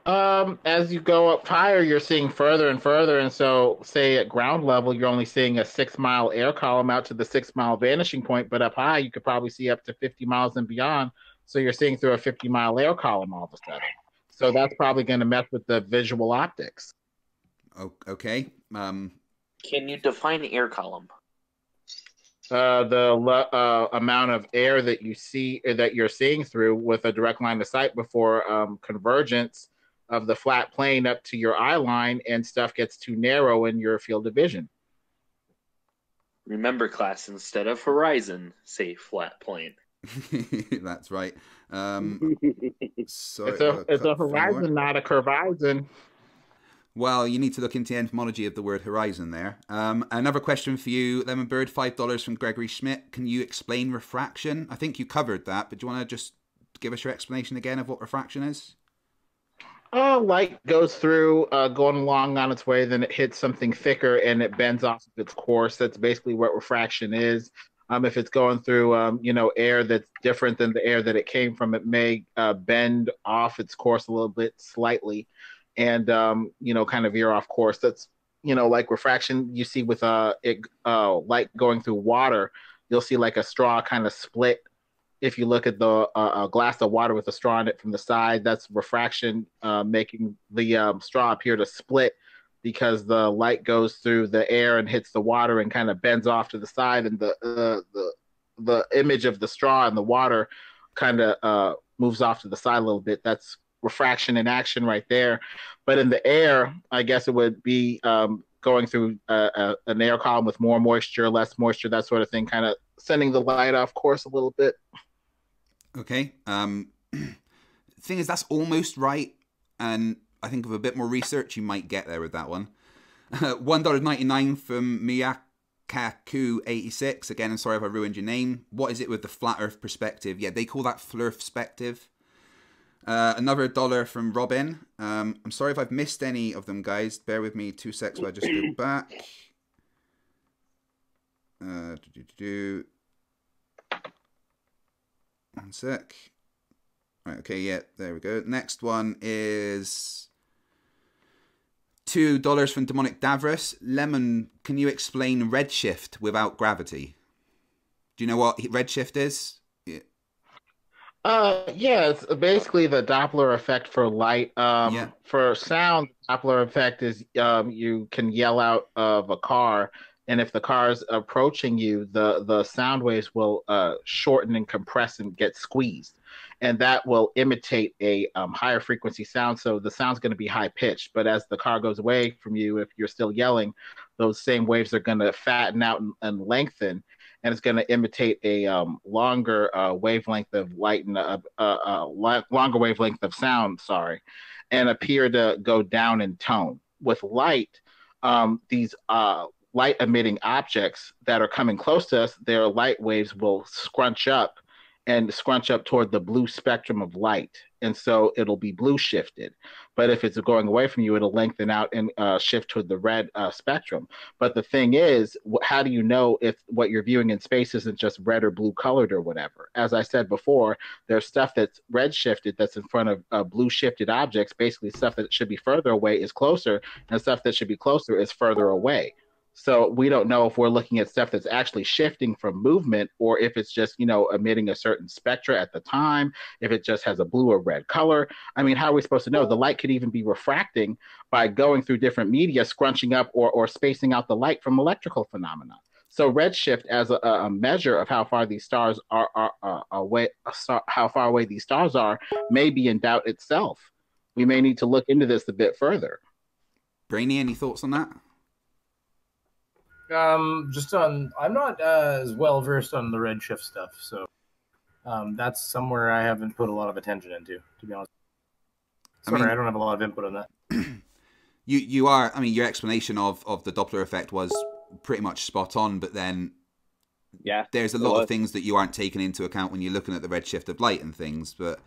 As you go up higher, you're seeing further and further. And so, say at ground level, you're only seeing a 6-mile air column out to the 6-mile vanishing point. But up high, you could probably see up to 50 miles and beyond. So you're seeing through a 50-mile air column all of a sudden. So that's probably going to mess with the visual optics. Oh, okay. Can you define air column? The amount of air that you see, that you're seeing through with a direct line of sight before convergence of the flat plane up to your eye line, and stuff gets too narrow in your field of vision. Remember, class, instead of horizon, say flat plane. That's right. So it's a horizon, not a curvizon. Well, you need to look into the etymology of the word horizon there. Another question for you, Lemonbird, $5 from Gregory Schmidt. Can you explain refraction? I think you covered that, but do you want to just give us your explanation again of what refraction is? Light goes through, going along on its way, then it hits something thicker and it bends off of its course. That's basically what refraction is. If it's going through, air that's different than the air that it came from, it may bend off its course a little bit slightly and, kind of veer off course. That's, like refraction you see with light going through water. You'll see like a straw kind of split. If you look at a glass of water with a straw in it from the side, that's refraction making the straw appear to split because the light goes through the air and hits the water and kind of bends off to the side, and the image of the straw and the water kind of moves off to the side a little bit. That's refraction in action right there. But in the air, I guess it would be going through an air column with more moisture, less moisture, that sort of thing, kind of sending the light off course a little bit. Okay. Thing is, that's almost right, and I think with a bit more research, you might get there with that one. $1.99 from Miyakaku86. Again, I'm sorry if I ruined your name. What is it with the flat Earth perspective? Yeah, they call that flurfspective. Another $1 from Robin. I'm sorry if I've missed any of them, guys. Bear with me 2 seconds while I just go back. One sec. Right, okay, yeah, there we go. Next one is $2 from Demonic Davros. Lemon, can you explain redshift without gravity? Do you know what redshift is? Yeah, it's basically the Doppler effect for light. For sound, Doppler effect is you can yell out of a car, and if the car is approaching you, the sound waves will shorten and compress and get squeezed, and that will imitate a higher frequency sound. So the sound's going to be high pitched, but as the car goes away from you, if you're still yelling, those same waves are going to fatten out and lengthen. And it's going to imitate a longer wavelength of light and longer wavelength of sound, and appear to go down in tone. With light, these light emitting objects that are coming close to us, their light waves will scrunch up and scrunch up toward the blue spectrum of light. And so it'll be blue shifted. But if it's going away from you, it'll lengthen out and shift toward the red spectrum. But the thing is, how do you know if what you're viewing in space isn't just red or blue colored or whatever? As I said before, there's stuff that's red shifted that's in front of blue shifted objects. Basically, stuff that should be further away is closer, and stuff that should be closer is further away. So we don't know if we're looking at stuff that's actually shifting from movement, or if it's just, emitting a certain spectra at the time, if it just has a blue or red color. I mean, how are we supposed to know? The light could even be refracting by going through different media, scrunching up or spacing out the light from electrical phenomena. So redshift as a measure of how far these stars are away, how far away these stars are, may be in doubt itself. We may need to look into this a bit further. Brainy, any thoughts on that? I'm not as well versed on the redshift stuff, so that's somewhere I haven't put a lot of attention into, to be honest. Sorry, I don't have a lot of input on that. You are, your explanation of the Doppler effect was pretty much spot on, but then there's a lot of things that you aren't taking into account when you're looking at the redshift of light and things. But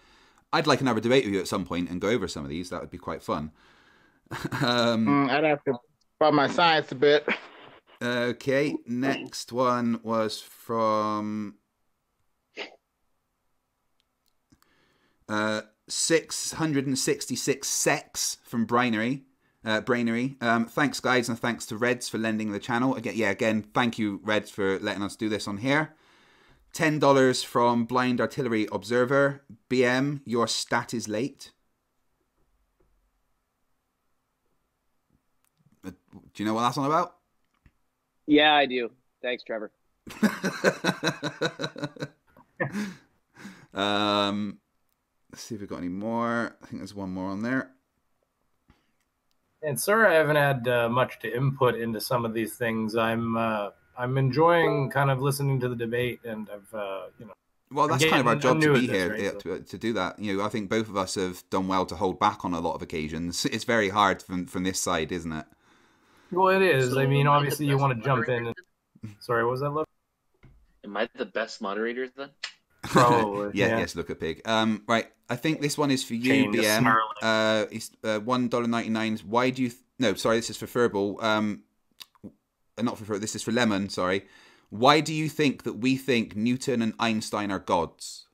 I'd like another debate with you at some point and go over some of these. That would be quite fun. I'd have to about my science a bit. Okay, next one was from 666 sex from Brainy. Thanks, guys, and thanks to Reds for lending the channel. Again, thank you, Reds, for letting us do this on here. $10 from Blind Artillery Observer. BM, your stat is late. Do you know what that's on about? Yeah, I do. Thanks, Trevor. Let's see if we've got any more. I think there's one more on there. And sorry, I haven't had much to input into some of these things. I'm enjoying kind of listening to the debate, and I've Well, that's kind of our job to be here, right? to do that. I think both of us have done well to hold back on a lot of occasions. It's very hard from this side, isn't it? Well, it is. So obviously you want to jump in. And... Sorry, what was that, Luke? Am I the best moderator then? Probably. Yes, look at Pig. Right, I think this one is for you, BM. It's $1.99. Why do you... No, sorry, this is for Furball. Not for Furball, this is for Lemon, sorry. Why do you think that we think Newton and Einstein are gods?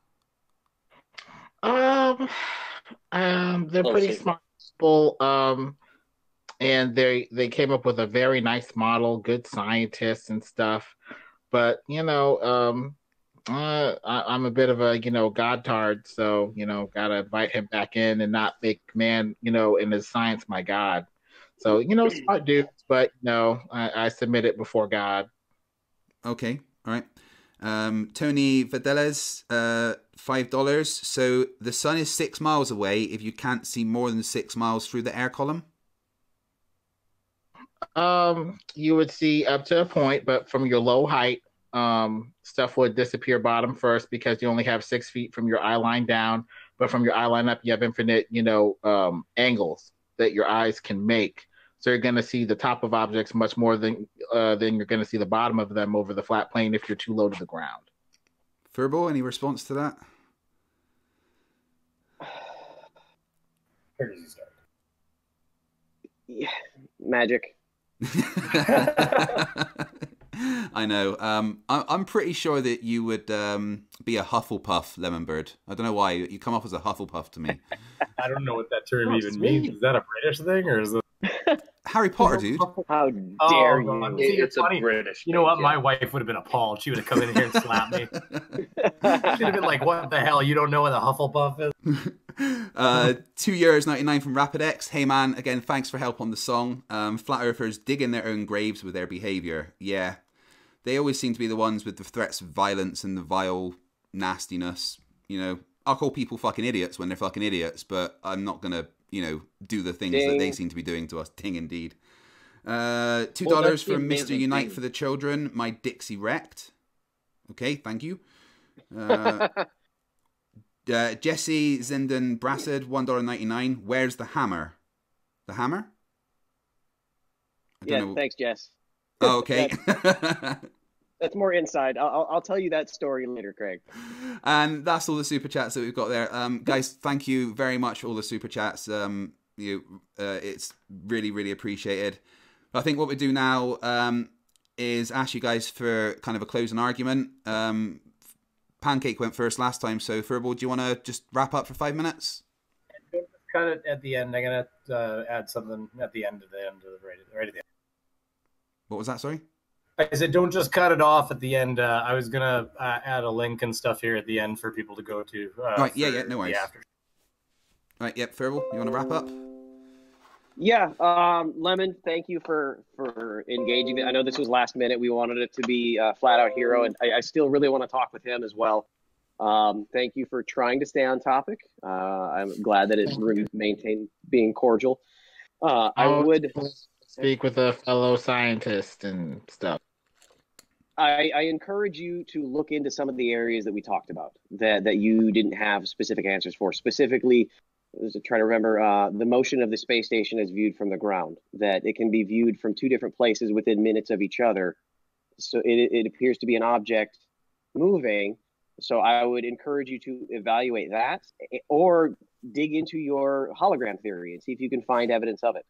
They're pretty smart people. And they came up with a very nice model, good scientists and stuff. But, I'm a bit of a, godtard. So, got to invite him back in and not make man, in his science my God. So, smart dudes, but, I submit it before God. Okay, all right. Tony Vadeles, $5. So the sun is 6 miles away if you can't see more than 6 miles through the air column? You would see up to a point, but from your low height, stuff would disappear bottom first because you only have 6 feet from your eye line down. But from your eye line up, you have infinite, angles that your eyes can make. So you're going to see the top of objects much more than you're going to see the bottom of them over the flat plane if you're too low to the ground. Furball, any response to that? Where does he start? Yeah, magic. I know. I'm pretty sure that you would be a Hufflepuff, Lemonbird. I don't know why. You come off as a Hufflepuff to me. I don't know what that term even means. Is that a British thing, or is it... Harry Potter, dude. How dare you? It's a British You know what? thing, My wife would have been appalled. She would have come in here and slapped me. She'd have been like, what the hell? You don't know what a Hufflepuff is? €2.99 from Rapidex. Hey man, again, thanks for help on the song. Flat Earthers dig in their own graves with their behaviour. Yeah. They always seem to be the ones with the threats of violence and the vile nastiness. I'll call people fucking idiots when they're fucking idiots, but I'm not going to, do the things that they seem to be doing to us. Ding indeed. $2 from Mr. Unite for the Children. My Dixie wrecked. Okay, thank you. Jesse Zinden Brassard, $1.99. Where's the hammer? The hammer? I don't know. Thanks, Jess. Oh, okay. That's more inside. I'll tell you that story later, Craig. And that's all the super chats that we've got there. Guys, thank you very much for all the super chats. It's really, really appreciated. I think what we do now is ask you guys for kind of a closing argument. Pancake went first last time, so Furball, do you want to just wrap up for 5 minutes? Cut it at the end. I'm gonna add something at the end of right at the end. What was that? Sorry. I said, don't just cut it off at the end. I was gonna add a link and stuff here at the end for people to go to. Right. Yeah. No worries. Right. Yep. Furball, you want to wrap up? Yeah, Lemon, thank you for engaging. I know this was last minute. We wanted it to be Flat Out Hero, and I still really want to talk with him as well. Thank you for trying to stay on topic. I'm glad that it maintained being cordial. I would speak with a fellow scientist and stuff. I encourage you to look into some of the areas that we talked about that you didn't have specific answers for. Specifically, try to remember the motion of the space station is viewed from the ground, that it can be viewed from two different places within minutes of each other. So it appears to be an object moving. So I would encourage you to evaluate that or dig into your hologram theory and see if you can find evidence of it.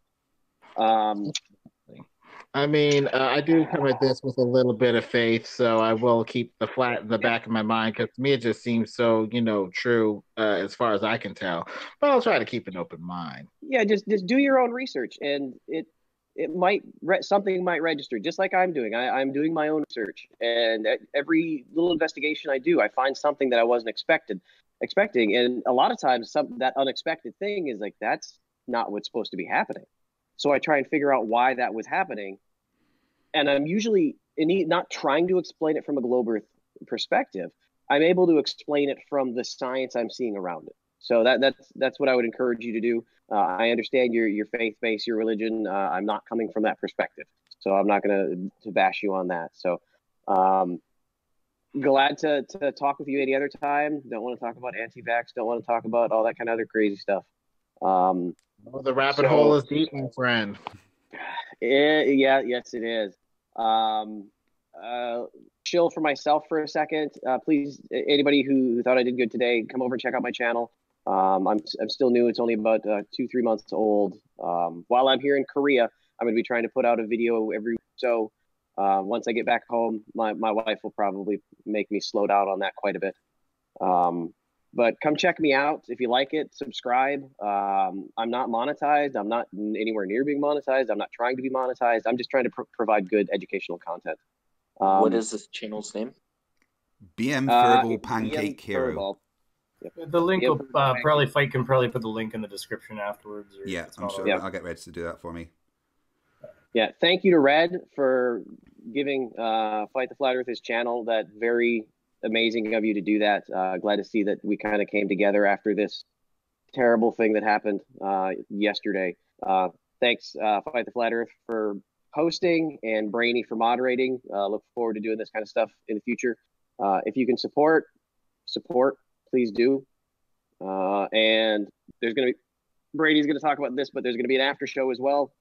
I mean, I do come at this with a little bit of faith, so I will keep the flat in the back of my mind, because to me it just seems so, true as far as I can tell. But I'll try to keep an open mind. Yeah, just do your own research, and it might something might register, just like I'm doing. I'm doing my own research, and every little investigation I do, I find something that I wasn't expecting, and a lot of times that unexpected thing is like, that's not what's supposed to be happening. So I try and figure out why that was happening. And I'm usually not trying to explain it from a globe Earth perspective. I'm able to explain it from the science I'm seeing around it. So that's what I would encourage you to do. I understand your faith-based, your religion. I'm not coming from that perspective. So I'm not going to bash you on that. So glad to talk with you any other time. Don't want to talk about anti-vax. Don't want to talk about all that kind of other crazy stuff. The rabbit hole is deep, my friend. Yes, it is. Chill for myself for a second. Please, anybody who thought I did good today, come over and check out my channel. I'm still new. It's only about 2-3 months old. While I'm here in Korea, I'm going to be trying to put out a video every week. So once I get back home, my wife will probably make me slow down on that quite a bit. But come check me out. If you like it, subscribe. I'm not monetized. I'm not anywhere near being monetized. I'm not trying to be monetized. I'm just trying to provide good educational content. What is this channel's name? BM Furball Pancake Hero. Yep. The link will probably put the link in the description afterwards. Yeah, I'm sure. I'll get Reds to do that for me. Yeah, thank you to Red for giving Fight the Flat Earth his channel. That very amazing of you to do that. Glad to see that we kind of came together after this terrible thing that happened yesterday. Thanks, Fight the Flat Earth, for hosting, and Brainy for moderating. Look forward to doing this kind of stuff in the future. If you can support, please do. And there's going to be, Brady's going to talk about this, but there's going to be an after show as well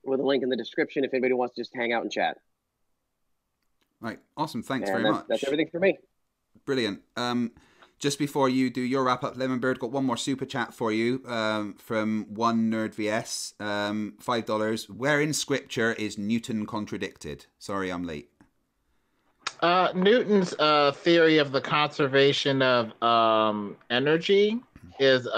with a link in the description if anybody wants to just hang out and chat. Right. Awesome. Thanks very much. That's everything for me. Brilliant. Just before you do your wrap up, Lemonbird, got one more super chat for you from One Nerd VS. $5. Where in scripture is Newton contradicted? Sorry, I'm late. Newton's theory of the conservation of energy is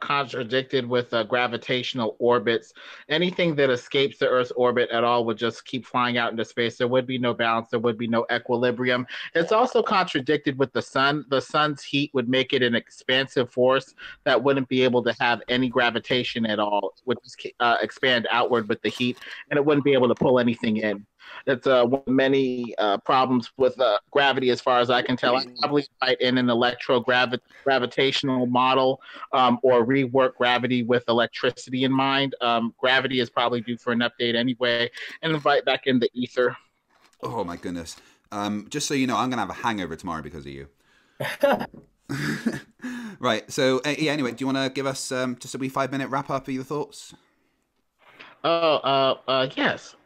contradicted with gravitational orbits. Anything that escapes the Earth's orbit at all would just keep flying out into space. There would be no balance. There would be no equilibrium. It's also contradicted with the sun. The sun's heat would make it an expansive force that wouldn't be able to have any gravitation at all. It would just expand outward with the heat, and it wouldn't be able to pull anything in. That's one of many problems with gravity, as far as I can tell. I probably write in an gravitational model or rework gravity with electricity in mind. Gravity is probably due for an update anyway, and invite back in the ether. Oh my goodness! Just so you know, I'm gonna have a hangover tomorrow because of you. Right. So yeah. Anyway, do you want to give us just a wee 5-minute wrap up of your thoughts? Yes.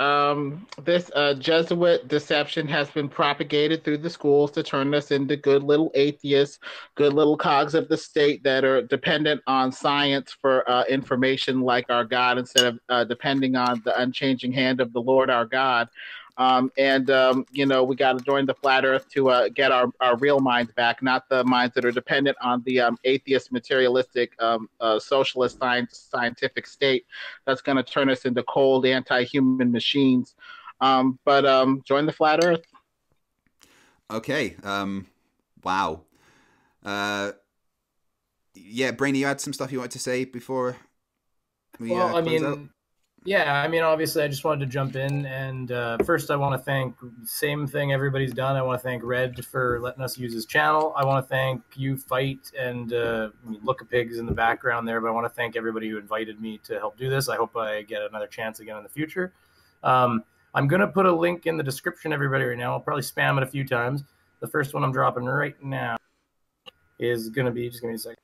This Jesuit deception has been propagated through the schools to turn us into good little atheists, good little cogs of the state that are dependent on science for information like our God instead of depending on the unchanging hand of the Lord our God. You know, we got to join the flat earth to get our real minds back, not the minds that are dependent on the atheist, materialistic, socialist, scientific state that's going to turn us into cold, anti-human machines. Join the flat earth. Okay. Wow. Yeah, Brainy, you had some stuff you wanted to say before we close out? Yeah, I mean, obviously, I just wanted to jump in, and first, I want to thank same thing everybody's done. I want to thank Red for letting us use his channel. I want to thank you, Fight, and Look at Pigs in the background there. But I want to thank everybody who invited me to help do this. I hope I get another chance again in the future. I'm gonna put a link in the description, everybody, right now. I'll probably spam it a few times. The first one I'm dropping right now is gonna be, just give me a second.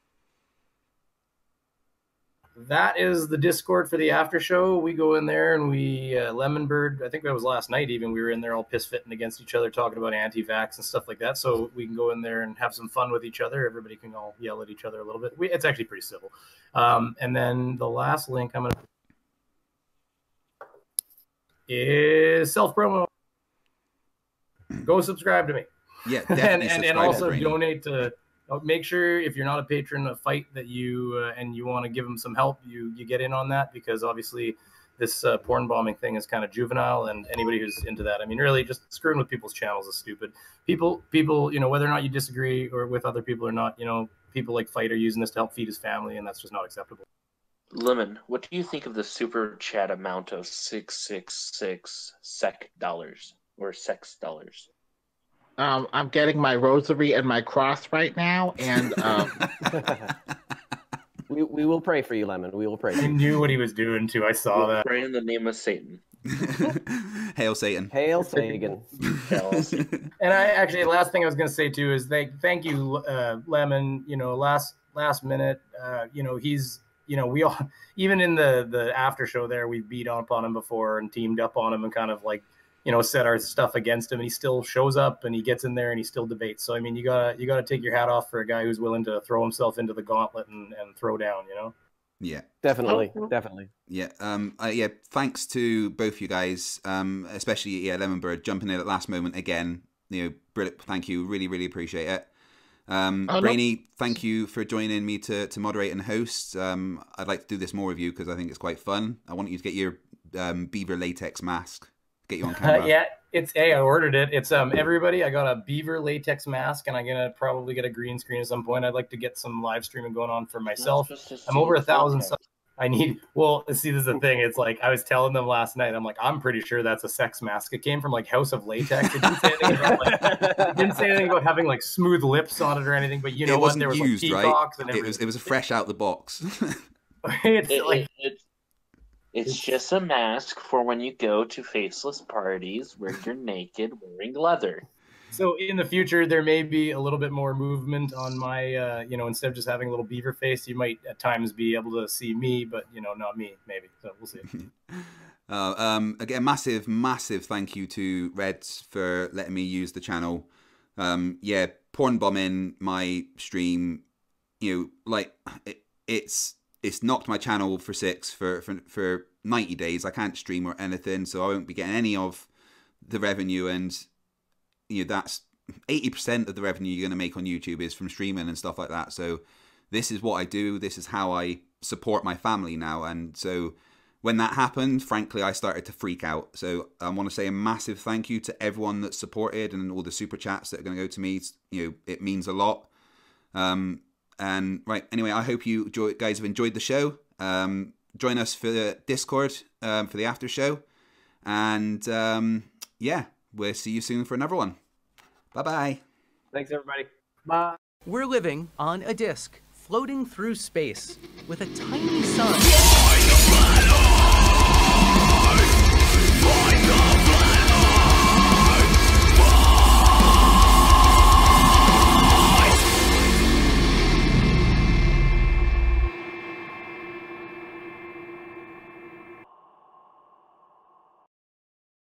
That is the Discord for the after show. We go in there and we Lemonbird. I think that was last night. Even we were in there all piss fitting against each other, talking about anti-vax and stuff like that. So we can go in there and have some fun with each other. Everybody can all yell at each other a little bit. It's actually pretty civil. And then the last link I'm gonna is self promo. Go subscribe to me. Yeah, definitely. and also donate to. Make sure if you're not a patron of Fight that you and you want to give them some help, you get in on that, because obviously this porn bombing thing is kind of juvenile, and anybody who's into that, I mean, really just screwing with people's channels is stupid. People, you know, whether or not you disagree or with other people or not, you know, people like Fight are using this to help feed his family, and that's just not acceptable. Lemon, what do you think of the super chat amount of 666 SEC dollars or sex dollars? I'm getting my rosary and my cross right now, and we will pray for you, Lemon. We will pray for you. I knew what he was doing too. I saw that. Pray in the name of Satan. Hail Satan. Hail Sagan. And I actually, last thing I was going to say too is thank you, Lemon. You know, last minute. You know, he's. You know, we all, even in the after show there, we beat up on him before and teamed up on him and kind of like, you know, set our stuff against him, and he still shows up and he gets in there and he still debates. So I mean, you gotta take your hat off for a guy who's willing to throw himself into the gauntlet and throw down, you know. Yeah, definitely. Yeah, yeah. Thanks to both you guys, especially Lemonbird jumping in at last moment again. You know, brilliant. Thank you, really appreciate it. Brainy, thank you for joining me to moderate and host. I'd like to do this more with you because I think it's quite fun. I want you to get your beaver latex mask. Get you on camera. Yeah, I ordered it. It's everybody. I got a beaver latex mask, and I'm gonna probably get a green screen at some point. I'd like to get some live streaming going on for myself. I'm over 1,000 subs. I need. Well, see, this is the thing. It's like I was telling them last night. I'm like, I'm pretty sure that's a sex mask. It came from like House of Latex. It didn't say anything about having like smooth lips on it or anything. But you know what? There was used, like peacocks and everything. It was fresh out the box. It's just a mask for when you go to faceless parties where you're naked wearing leather. So in the future, there may be a little bit more movement on my, you know, instead of just having a little beaver face, you might at times be able to see me, but, you know, not me, maybe. So we'll see. Again, massive thank you to Reds for letting me use the channel. Yeah, porn bombing my stream, you know, like it's knocked my channel for 6 for 90 days. I can't stream or anything, so I won't be getting any of the revenue, and you know, that's 80% of the revenue you're going to make on YouTube is from streaming and stuff like that. So this is what I do. This is how I support my family now. And so when that happened, frankly, I started to freak out. So I want to say a massive thank you to everyone that supported and all the super chats that are going to go to me. You know, it means a lot. And right, anyway, I hope you guys have enjoyed the show. Join us for the Discord for the after show. And yeah, we'll see you soon for another one. Bye-bye. Thanks, everybody. Bye. We're living on a disk, floating through space with a tiny sun